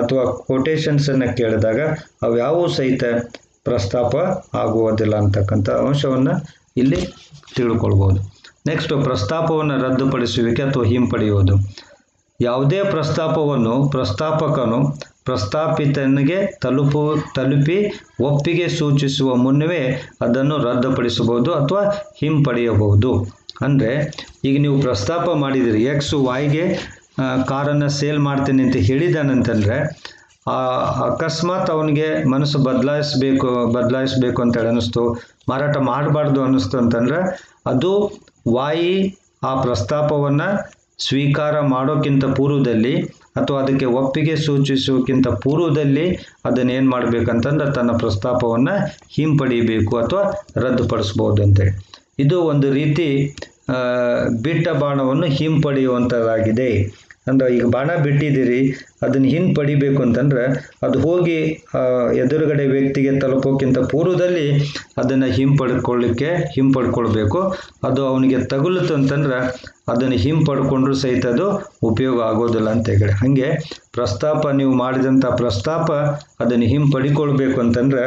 ಅಥವಾ ಕೊಟೇಶನ್ಸನ್ನು ಕೇಳಿದಾಗ ಅವ್ಯಾವೂ ಸಹಿತ ಪ್ರಸ್ತಾಪ ಆಗುವುದಿಲ್ಲ ಅಂತಕ್ಕಂಥ ಅಂಶವನ್ನು ಇಲ್ಲಿ ತಿಳ್ಕೊಳ್ಬೋದು. ನೆಕ್ಸ್ಟು ಪ್ರಸ್ತಾಪವನ್ನು ರದ್ದುಪಡಿಸುವಿಕೆ ಅಥವಾ ಹಿಂಪಡೆಯುವುದು. ಯಾವುದೇ ಪ್ರಸ್ತಾಪವನ್ನು ಪ್ರಸ್ತಾಪಕನು ಪ್ರಸ್ತಾಪಿತನಿಗೆ ತಲುಪಿ ಒಪ್ಪಿಗೆ ಸೂಚಿಸುವ ಮುನ್ನವೇ ಅದನ್ನು ರದ್ದುಪಡಿಸಬಹುದು ಅಥವಾ ಹಿಂಪಡೆಯಬಹುದು. ಅಂದರೆ ಈಗ ನೀವು ಪ್ರಸ್ತಾಪ ಮಾಡಿದಿರಿ, ಎಕ್ಸು ವಾಯಿಗೆ ಕಾರನ್ನು ಸೇಲ್ ಮಾಡ್ತೀನಿ ಅಂತ ಹೇಳಿದಾನಂತಂದರೆ ಅಕಸ್ಮಾತ್ ಅವನಿಗೆ ಮನಸ್ಸು ಬದಲಾಯಿಸಬೇಕು ಅಂತೇಳಿ ಅನ್ನಿಸ್ತು, ಮಾರಾಟ ಮಾಡಬಾರ್ದು ಅನ್ನಿಸ್ತು ಅಂತಂದರೆ ಅದು ವಾಯಿ ಆ ಪ್ರಸ್ತಾಪವನ್ನು ಸ್ವೀಕಾರ ಮಾಡೋಕ್ಕಿಂತ ಪೂರ್ವದಲ್ಲಿ ಅಥವಾ ಅದಕ್ಕೆ ಒಪ್ಪಿಗೆ ಸೂಚಿಸೋಕ್ಕಿಂತ ಪೂರ್ವದಲ್ಲಿ ಅದನ್ನೇನು ಮಾಡಬೇಕಂತಂದ್ರೆ ತನ್ನ ಪ್ರಸ್ತಾಪವನ್ನು ಹಿಂಪಡಿಬೇಕು ಅಥವಾ ರದ್ದುಪಡಿಸ್ಬೋದು ಅಂತೇಳಿ. ಇದು ಒಂದು ರೀತಿ ಬಿಟ್ಟ ಬಾಣವನ್ನು ಹಿಂಪಡೆಯುವಂಥದ್ದಾಗಿದೆ. ಅಂದರೆ ಈಗ ಬಾಣ ಬಿಟ್ಟಿದ್ದೀರಿ, ಅದನ್ನು ಹಿಂಪಡಿಬೇಕು ಅಂತಂದ್ರೆ ಅದು ಹೋಗಿ ಎದುರುಗಡೆ ವ್ಯಕ್ತಿಗೆ ತಲುಪೋಕ್ಕಿಂತ ಪೂರ್ವದಲ್ಲಿ ಅದನ್ನು ಹಿಂಪಡ್ಕೊಳ್ಬೇಕು. ಅದು ಅವನಿಗೆ ತಗುಲಿತು ಅಂತಂದ್ರೆ ಅದನ್ನು ಹಿಂಪಡ್ಕೊಂಡ್ರೂ ಸಹಿತ ಅದು ಉಪಯೋಗ ಆಗೋದಿಲ್ಲ ಅಂತ ಹೇಳಿ. ಹಾಗೆ ಪ್ರಸ್ತಾಪ ನೀವು ಮಾಡಿದಂಥ ಪ್ರಸ್ತಾಪ ಅದನ್ನು ಹಿಂಪಡಿಕೊಳ್ಬೇಕು ಅಂತಂದ್ರೆ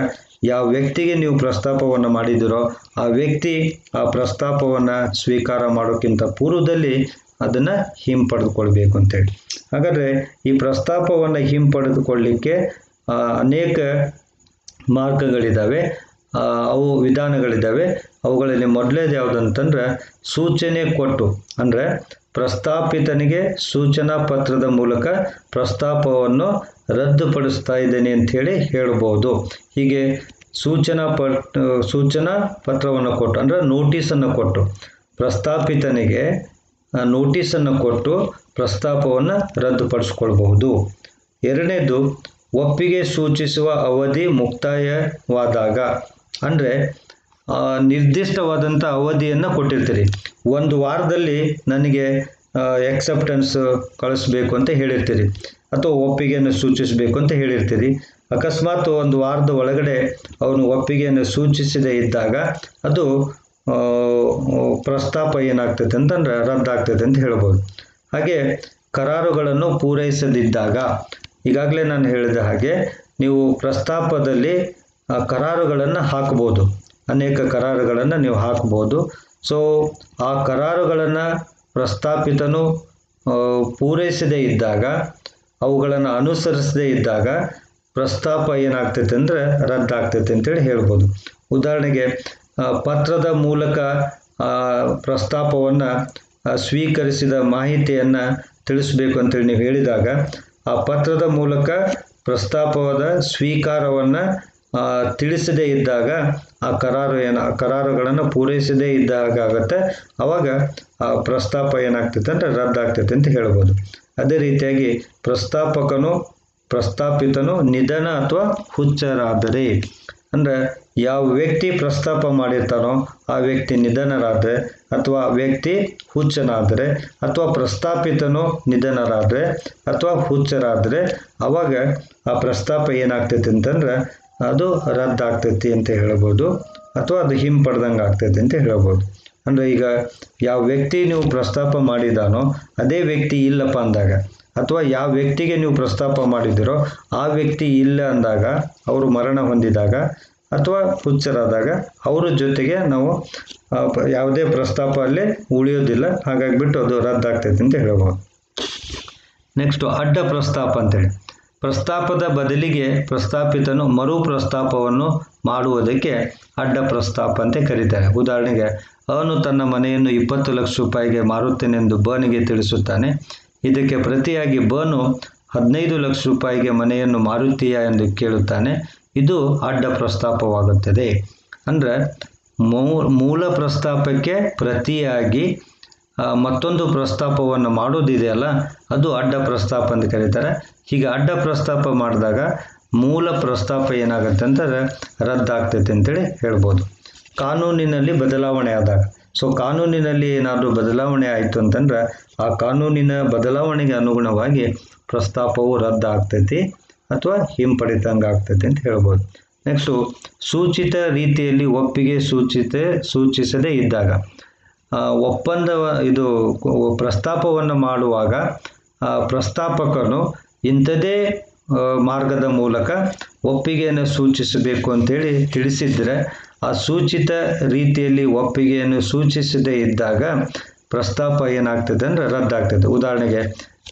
ಯಾವ ವ್ಯಕ್ತಿಗೆ ನೀವು ಪ್ರಸ್ತಾಪವನ್ನು ಮಾಡಿದಿರೋ ಆ ವ್ಯಕ್ತಿ ಆ ಪ್ರಸ್ತಾಪವನ್ನು ಸ್ವೀಕಾರ ಮಾಡೋಕ್ಕಿಂತ ಪೂರ್ವದಲ್ಲಿ ಅದನ್ನು ಹಿಂಪಡೆದುಕೊಳ್ಬೇಕು ಅಂತೇಳಿ. ಹಾಗಾದರೆ ಈ ಪ್ರಸ್ತಾಪವನ್ನು ಹಿಂಪಡೆದುಕೊಳ್ಳಲಿಕ್ಕೆ ಅನೇಕ ಮಾರ್ಗಗಳಿದ್ದಾವೆ, ಅವು ವಿಧಾನಗಳಿದ್ದಾವೆ. ಅವುಗಳಲ್ಲಿ ಮೊದಲೇದು ಯಾವುದಂತಂದ್ರೆ ಸೂಚನೆ ಕೊಟ್ಟು, ಅಂದರೆ ಪ್ರಸ್ತಾಪಿತನಿಗೆ ಸೂಚನಾ ಪತ್ರದ ಮೂಲಕ ಪ್ರಸ್ತಾಪವನ್ನು ರದ್ದುಪಡಿಸ್ತಾ ಇದ್ದೇನೆ ಅಂಥೇಳಿ ಹೇಳ್ಬೋದು. ಹೀಗೆ ಸೂಚನಾ ಪತ್ರವನ್ನು ಕೊಟ್ಟು ಅಂದರೆ ನೋಟಿಸನ್ನು ಕೊಟ್ಟು ಪ್ರಸ್ತಾಪಿತನಿಗೆ ನೋಟಿಸನ್ನು ಕೊಟ್ಟು ಪ್ರಸ್ತಾಪವನ್ನು ರದ್ದುಪಡಿಸ್ಕೊಳ್ಬಹುದು. ಎರಡನೇದು ಒಪ್ಪಿಗೆ ಸೂಚಿಸುವ ಅವಧಿ ಮುಕ್ತಾಯವಾದಾಗ, ಅಂದರೆ ನಿರ್ದಿಷ್ಟವಾದಂಥ ಅವಧಿಯನ್ನು ಕೊಟ್ಟಿರ್ತೀರಿ. 1 ವಾರದಲ್ಲಿ ನನಗೆ ಎಕ್ಸೆಪ್ಟೆನ್ಸ್ ಕಳಿಸ್ಬೇಕು ಅಂತ ಹೇಳಿರ್ತೀರಿ ಅಥವಾ ಒಪ್ಪಿಗೆಯನ್ನು ಸೂಚಿಸಬೇಕು ಅಂತ ಹೇಳಿರ್ತೀರಿ. ಅಕಸ್ಮಾತ್ 1 ವಾರದ ಒಳಗಡೆ ಅವನು ಒಪ್ಪಿಗೆಯನ್ನು ಸೂಚಿಸದೇ ಇದ್ದಾಗ ಅದು ಪ್ರಸ್ತಾಪ ಏನಾಗ್ತೈತೆ ಅಂತಂದ್ರೆ ರದ್ದಾಗ್ತೈತೆ ಅಂತ ಹೇಳ್ಬೋದು. ಹಾಗೆ ಕರಾರುಗಳನ್ನು ಪೂರೈಸದಿದ್ದಾಗ, ಈಗಾಗಲೇ ನಾನು ಹೇಳಿದ ಹಾಗೆ ನೀವು ಪ್ರಸ್ತಾಪದಲ್ಲಿ ಕರಾರುಗಳನ್ನು ಹಾಕ್ಬೋದು, ಅನೇಕ ಕರಾರುಗಳನ್ನು ನೀವು ಹಾಕ್ಬೋದು. ಸೊ ಆ ಕರಾರುಗಳನ್ನು ಪ್ರಸ್ತಾಪಿತನು ಪೂರೈಸದೇ ಇದ್ದಾಗ, ಅವುಗಳನ್ನು ಅನುಸರಿಸದೇ ಇದ್ದಾಗ ಪ್ರಸ್ತಾಪ ಏನಾಗ್ತೈತೆ ಅಂದರೆ ರದ್ದಾಗ್ತೈತೆ ಅಂತೇಳಿ ಹೇಳ್ಬೋದು. ಉದಾಹರಣೆಗೆ ಪತ್ರದ ಮೂಲಕ ಪ್ರಸ್ತಾಪವನ್ನು ಸ್ವೀಕರಿಸಿದ ಮಾಹಿತಿಯನ್ನು ತಿಳಿಸಬೇಕು ಅಂತೇಳಿ ನೀವು ಹೇಳಿದಾಗ, ಆ ಪತ್ರದ ಮೂಲಕ ಪ್ರಸ್ತಾಪವಾದ ಸ್ವೀಕಾರವನ್ನು ತಿಳಿಸದೇ ಇದ್ದಾಗ ಆ ಕರಾರುಗಳನ್ನು ಪೂರೈಸದೇ ಇದ್ದಾಗ ಆಗುತ್ತೆ. ಆವಾಗ ಆ ಪ್ರಸ್ತಾಪ ಏನಾಗ್ತೈತೆ ಅಂದರೆ ರದ್ದಾಗ್ತೈತೆ ಅಂತ ಹೇಳ್ಬೋದು. ಅದೇ ರೀತಿಯಾಗಿ ಪ್ರಸ್ತಾಪಿತನು ನಿಧನ ಅಥವಾ ಹುಚ್ಚರಾದರೆ, ಅಂದರೆ ಯಾವ ವ್ಯಕ್ತಿ ಪ್ರಸ್ತಾಪ ಮಾಡಿರ್ತಾನೋ ಆ ವ್ಯಕ್ತಿ ನಿಧನರಾದರೆ ಅಥವಾ ವ್ಯಕ್ತಿ ಹುಚ್ಚನಾದರೆ ಅಥವಾ ಪ್ರಸ್ತಾಪಿತನು ನಿಧನರಾದರೆ ಅಥವಾ ಹುಚ್ಚರಾದರೆ ಅವಾಗ ಆ ಪ್ರಸ್ತಾಪ ಏನಾಗ್ತೈತೆ ಅಂತಂದ್ರೆ ಅದು ರದ್ದಾಗ್ತೈತಿ ಅಂತ ಹೇಳ್ಬೋದು ಅಥವಾ ಅದು ಹಿಂಪಡೆದಂಗೆ ಆಗ್ತೈತಿ ಅಂತ ಹೇಳ್ಬೋದು. ಅಂದರೆ ಈಗ ಯಾವ ವ್ಯಕ್ತಿ ನೀವು ಪ್ರಸ್ತಾಪ ಮಾಡಿದಾನೋ ಅದೇ ವ್ಯಕ್ತಿ ಇಲ್ಲಪ್ಪ ಅಂದಾಗ, ಅಥವಾ ಯಾವ ವ್ಯಕ್ತಿಗೆ ನೀವು ಪ್ರಸ್ತಾಪ ಮಾಡಿದಿರೋ ಆ ವ್ಯಕ್ತಿ ಇಲ್ಲ ಅಂದಾಗ, ಅವರು ಮರಣ ಹೊಂದಿದಾಗ ಅಥವಾ ಹುಚ್ಚರಾದಾಗ ಅವರ ಜೊತೆಗೆ ನಾವು ಯಾವುದೇ ಪ್ರಸ್ತಾಪ ಅಲ್ಲಿ ಉಳಿಯೋದಿಲ್ಲ. ಹಾಗಾಗಿಬಿಟ್ಟು ಅದು ರದ್ದಾಗ್ತೈತೆ ಅಂತ ಹೇಳ್ಬೋದು. ನೆಕ್ಸ್ಟು ಅಡ್ಡ ಪ್ರಸ್ತಾಪ ಅಂತೇಳಿ, ಪ್ರಸ್ತಾಪದ ಬದಲಿಗೆ ಪ್ರಸ್ತಾಪಿತನು ಮರು ಪ್ರಸ್ತಾಪವನ್ನು ಮಾಡುವುದಕ್ಕೆ ಅಡ್ಡ ಪ್ರಸ್ತಾಪ ಅಂತ ಕರೀತಾರೆ. ಉದಾಹರಣೆಗೆ ಅವನು ತನ್ನ ಮನೆಯನ್ನು 20 ಲಕ್ಷ ರೂಪಾಯಿಗೆ ಮಾರುತ್ತೇನೆಂದು ಬನಿಗೆ ತಿಳಿಸುತ್ತಾನೆ. ಇದಕ್ಕೆ ಪ್ರತಿಯಾಗಿ ಬನು 15 ಲಕ್ಷ ರೂಪಾಯಿಗೆ ಮನೆಯನ್ನು ಮಾರುತ್ತೀಯಾ ಎಂದು ಕೇಳುತ್ತಾನೆ. ಇದು ಅಡ್ಡ ಪ್ರಸ್ತಾಪವಾಗುತ್ತದೆ. ಅಂದರೆ ಮೂಲ ಪ್ರಸ್ತಾಪಕ್ಕೆ ಪ್ರತಿಯಾಗಿ ಮತ್ತೊಂದು ಪ್ರಸ್ತಾಪವನ್ನು ಮಾಡೋದಿದೆಯಲ್ಲ, ಅದು ಅಡ್ಡ ಪ್ರಸ್ತಾಪ ಅಂತ ಕರೀತಾರೆ. ಹೀಗೆ ಅಡ್ಡ ಪ್ರಸ್ತಾಪ ಮಾಡಿದಾಗ ಮೂಲ ಪ್ರಸ್ತಾಪ ಏನಾಗುತ್ತೆ ಅಂತಂದರೆ ರದ್ದಾಗ್ತೈತೆ ಅಂತೇಳಿ ಹೇಳ್ಬೋದು. ಕಾನೂನಿನಲ್ಲಿ ಬದಲಾವಣೆ ಆದಾಗ, ಸೊ ಕಾನೂನಿನಲ್ಲಿ ಏನಾದರೂ ಬದಲಾವಣೆ ಆಯಿತು ಅಂತಂದ್ರೆ ಆ ಕಾನೂನಿನ ಬದಲಾವಣೆಗೆ ಅನುಗುಣವಾಗಿ ಪ್ರಸ್ತಾಪವು ರದ್ದಾಗ್ತೈತಿ ಅಥವಾ ಹಿಂಪಡಿತಂಗೆ ಆಗ್ತೈತಿ ಅಂತ ಹೇಳ್ಬೋದು. ನೆಕ್ಸ್ಟು ಸೂಚಿತ ರೀತಿಯಲ್ಲಿ ಒಪ್ಪಿಗೆ ಸೂಚಿಸದೇ ಇದ್ದಾಗ, ಪ್ರಸ್ತಾಪವನ್ನು ಮಾಡುವಾಗ ಪ್ರಸ್ತಾಪಕನು ಇಂಥದೇ ಮಾರ್ಗದ ಮೂಲಕ ಒಪ್ಪಿಗೆಯನ್ನು ಸೂಚಿಸಬೇಕು ಅಂತೇಳಿ ತಿಳಿಸಿದರೆ, ಆ ಸೂಚಿತ ರೀತಿಯಲ್ಲಿ ಒಪ್ಪಿಗೆಯನ್ನು ಸೂಚಿಸದೇ ಇದ್ದಾಗ ಪ್ರಸ್ತಾಪ ಏನಾಗ್ತದೆ ಅಂದರೆ ರದ್ದಾಗ್ತದೆ. ಉದಾಹರಣೆಗೆ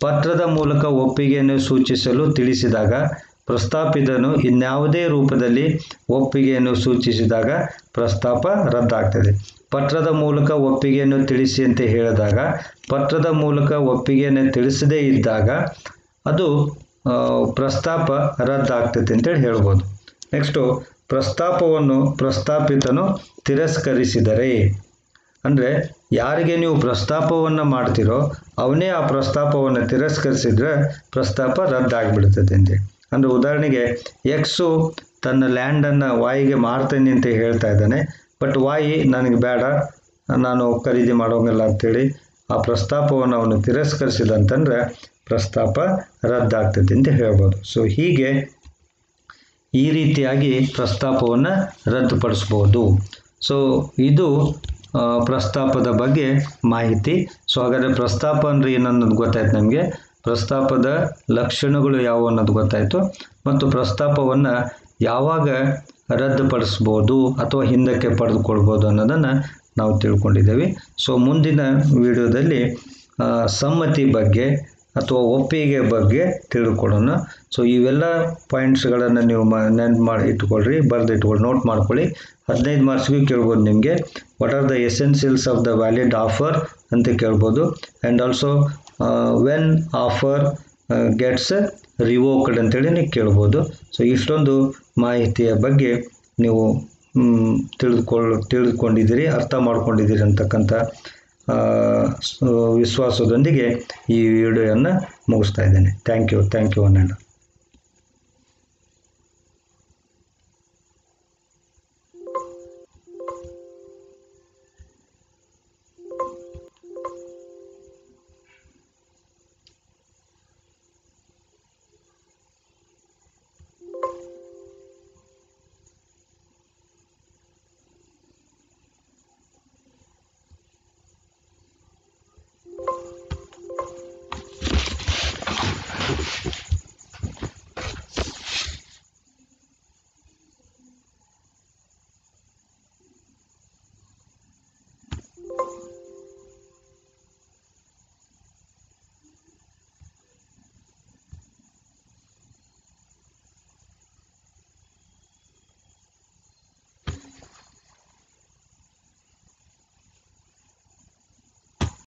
ಪತ್ರದ ಮೂಲಕ ಒಪ್ಪಿಗೆಯನ್ನು ಸೂಚಿಸಲು ತಿಳಿಸಿದಾಗ ಪ್ರಸ್ತಾಪಿತನು ಇನ್ಯಾವುದೇ ರೂಪದಲ್ಲಿ ಒಪ್ಪಿಗೆಯನ್ನು ಸೂಚಿಸಿದಾಗ ಪ್ರಸ್ತಾಪ ರದ್ದಾಗ್ತದೆ. ಪತ್ರದ ಮೂಲಕ ಒಪ್ಪಿಗೆಯನ್ನು ತಿಳಿಸಿ ಅಂತ ಹೇಳಿದಾಗ ಪತ್ರದ ಮೂಲಕ ಒಪ್ಪಿಗೆಯನ್ನು ತಿಳಿಸದೇ ಇದ್ದಾಗ ಅದು ಪ್ರಸ್ತಾಪ ರದ್ದಾಗ್ತದೆ ಅಂತೇಳಿ ಹೇಳ್ಬೋದು. ನೆಕ್ಸ್ಟು ಪ್ರಸ್ತಾಪವನ್ನು ಪ್ರಸ್ತಾಪಿತನು ತಿರಸ್ಕರಿಸಿದರೆ, ಅಂದರೆ ಯಾರಿಗೆ ನೀವು ಪ್ರಸ್ತಾಪವನ್ನು ಮಾಡ್ತೀರೋ ಅವನೇ ಆ ಪ್ರಸ್ತಾಪವನ್ನು ತಿರಸ್ಕರಿಸಿದ್ರೆ ಪ್ರಸ್ತಾಪ ರದ್ದಾಗಿಬಿಡ್ತದೆ ಅಂತೇಳಿ. ಅಂದರೆ ಉದಾಹರಣೆಗೆ ಎಕ್ಸು ತನ್ನ ಲ್ಯಾಂಡನ್ನು ವಾಯಿಗೆ ಮಾರ್ತೇನೆ ಅಂತ ಹೇಳ್ತಾ ಇದ್ದಾನೆ, ಬಟ್ ವಾಯಿ ನನಗೆ ಬೇಡ, ನಾನು ಖರೀದಿ ಮಾಡೋಂಗಿಲ್ಲ ಅಂಥೇಳಿ ಆ ಪ್ರಸ್ತಾಪವನ್ನು ಅವನು ತಿರಸ್ಕರಿಸಿದಂತಂದರೆ ಪ್ರಸ್ತಾಪ ರದ್ದಾಗ್ತದೆ ಅಂತ ಹೇಳ್ಬೋದು. ಸೊ ಹೀಗೆ ಈ ರೀತಿಯಾಗಿ ಪ್ರಸ್ತಾಪವನ್ನು ರದ್ದುಪಡಿಸ್ಬೋದು. ಸೊ ಇದು ಪ್ರಸ್ತಾಪದ ಬಗ್ಗೆ ಮಾಹಿತಿ. ಸೊ ಹಾಗಾದರೆ ಪ್ರಸ್ತಾಪ ಅಂದರೆ ಏನನ್ನೋದು ಗೊತ್ತಾಯ್ತು ನಮಗೆ, ಪ್ರಸ್ತಾಪದ ಲಕ್ಷಣಗಳು ಯಾವುವು ಅನ್ನೋದು ಗೊತ್ತಾಯಿತು, ಮತ್ತು ಪ್ರಸ್ತಾಪವನ್ನು ಯಾವಾಗ ರದ್ದುಪಡಿಸ್ಬೋದು ಅಥವಾ ಹಿಂದಕ್ಕೆ ಪಡೆದುಕೊಳ್ಬೋದು ಅನ್ನೋದನ್ನು ನಾವು ತಿಳ್ಕೊಂಡಿದ್ದೇವೆ. ಸೊ ಮುಂದಿನ ವಿಡಿಯೋದಲ್ಲಿ ಸಮ್ಮತಿ ಬಗ್ಗೆ ಅಥವಾ ಒಪ್ಪಿಗೆ ಬಗ್ಗೆ ತಿಳ್ಕೊಳ್ಳೋಣ. ಸೊ ಇವೆಲ್ಲ ಪಾಯಿಂಟ್ಸ್ಗಳನ್ನು ನೀವು ನೆನ್ಪು ಮಾಡಿ ಇಟ್ಕೊಳ್ರಿ, ಬರೆದಿಟ್ಕೊಳ್ಳಿ, ನೋಟ್ ಮಾಡ್ಕೊಳ್ಳಿ. 15 ಮಾರ್ಕ್ಸ್ಗೂ ಕೇಳ್ಬೋದು ನಿಮಗೆ. What are the essentials of the valid offer ಅಂತ ಕೇಳ್ಬೋದು. And also when offer gets revoked ಅಂತೇಳಿ ನೀವು ಕೇಳ್ಬೋದು. ಸೊ ಇಷ್ಟೊಂದು ಮಾಹಿತಿಯ ಬಗ್ಗೆ ನೀವು ತಿಳಿದುಕೊಂಡಿದ್ದೀರಿ, ಅರ್ಥ ಮಾಡ್ಕೊಂಡಿದ್ದೀರಿ ಅಂತಕ್ಕಂಥ ವಿಶ್ವಾಸದೊಂದಿಗೆ ಈ ವಿಡಿಯೋವನ್ನು ಮುಗಿಸ್ತಾ ಇದ್ದೇನೆ. Thank you Ananta.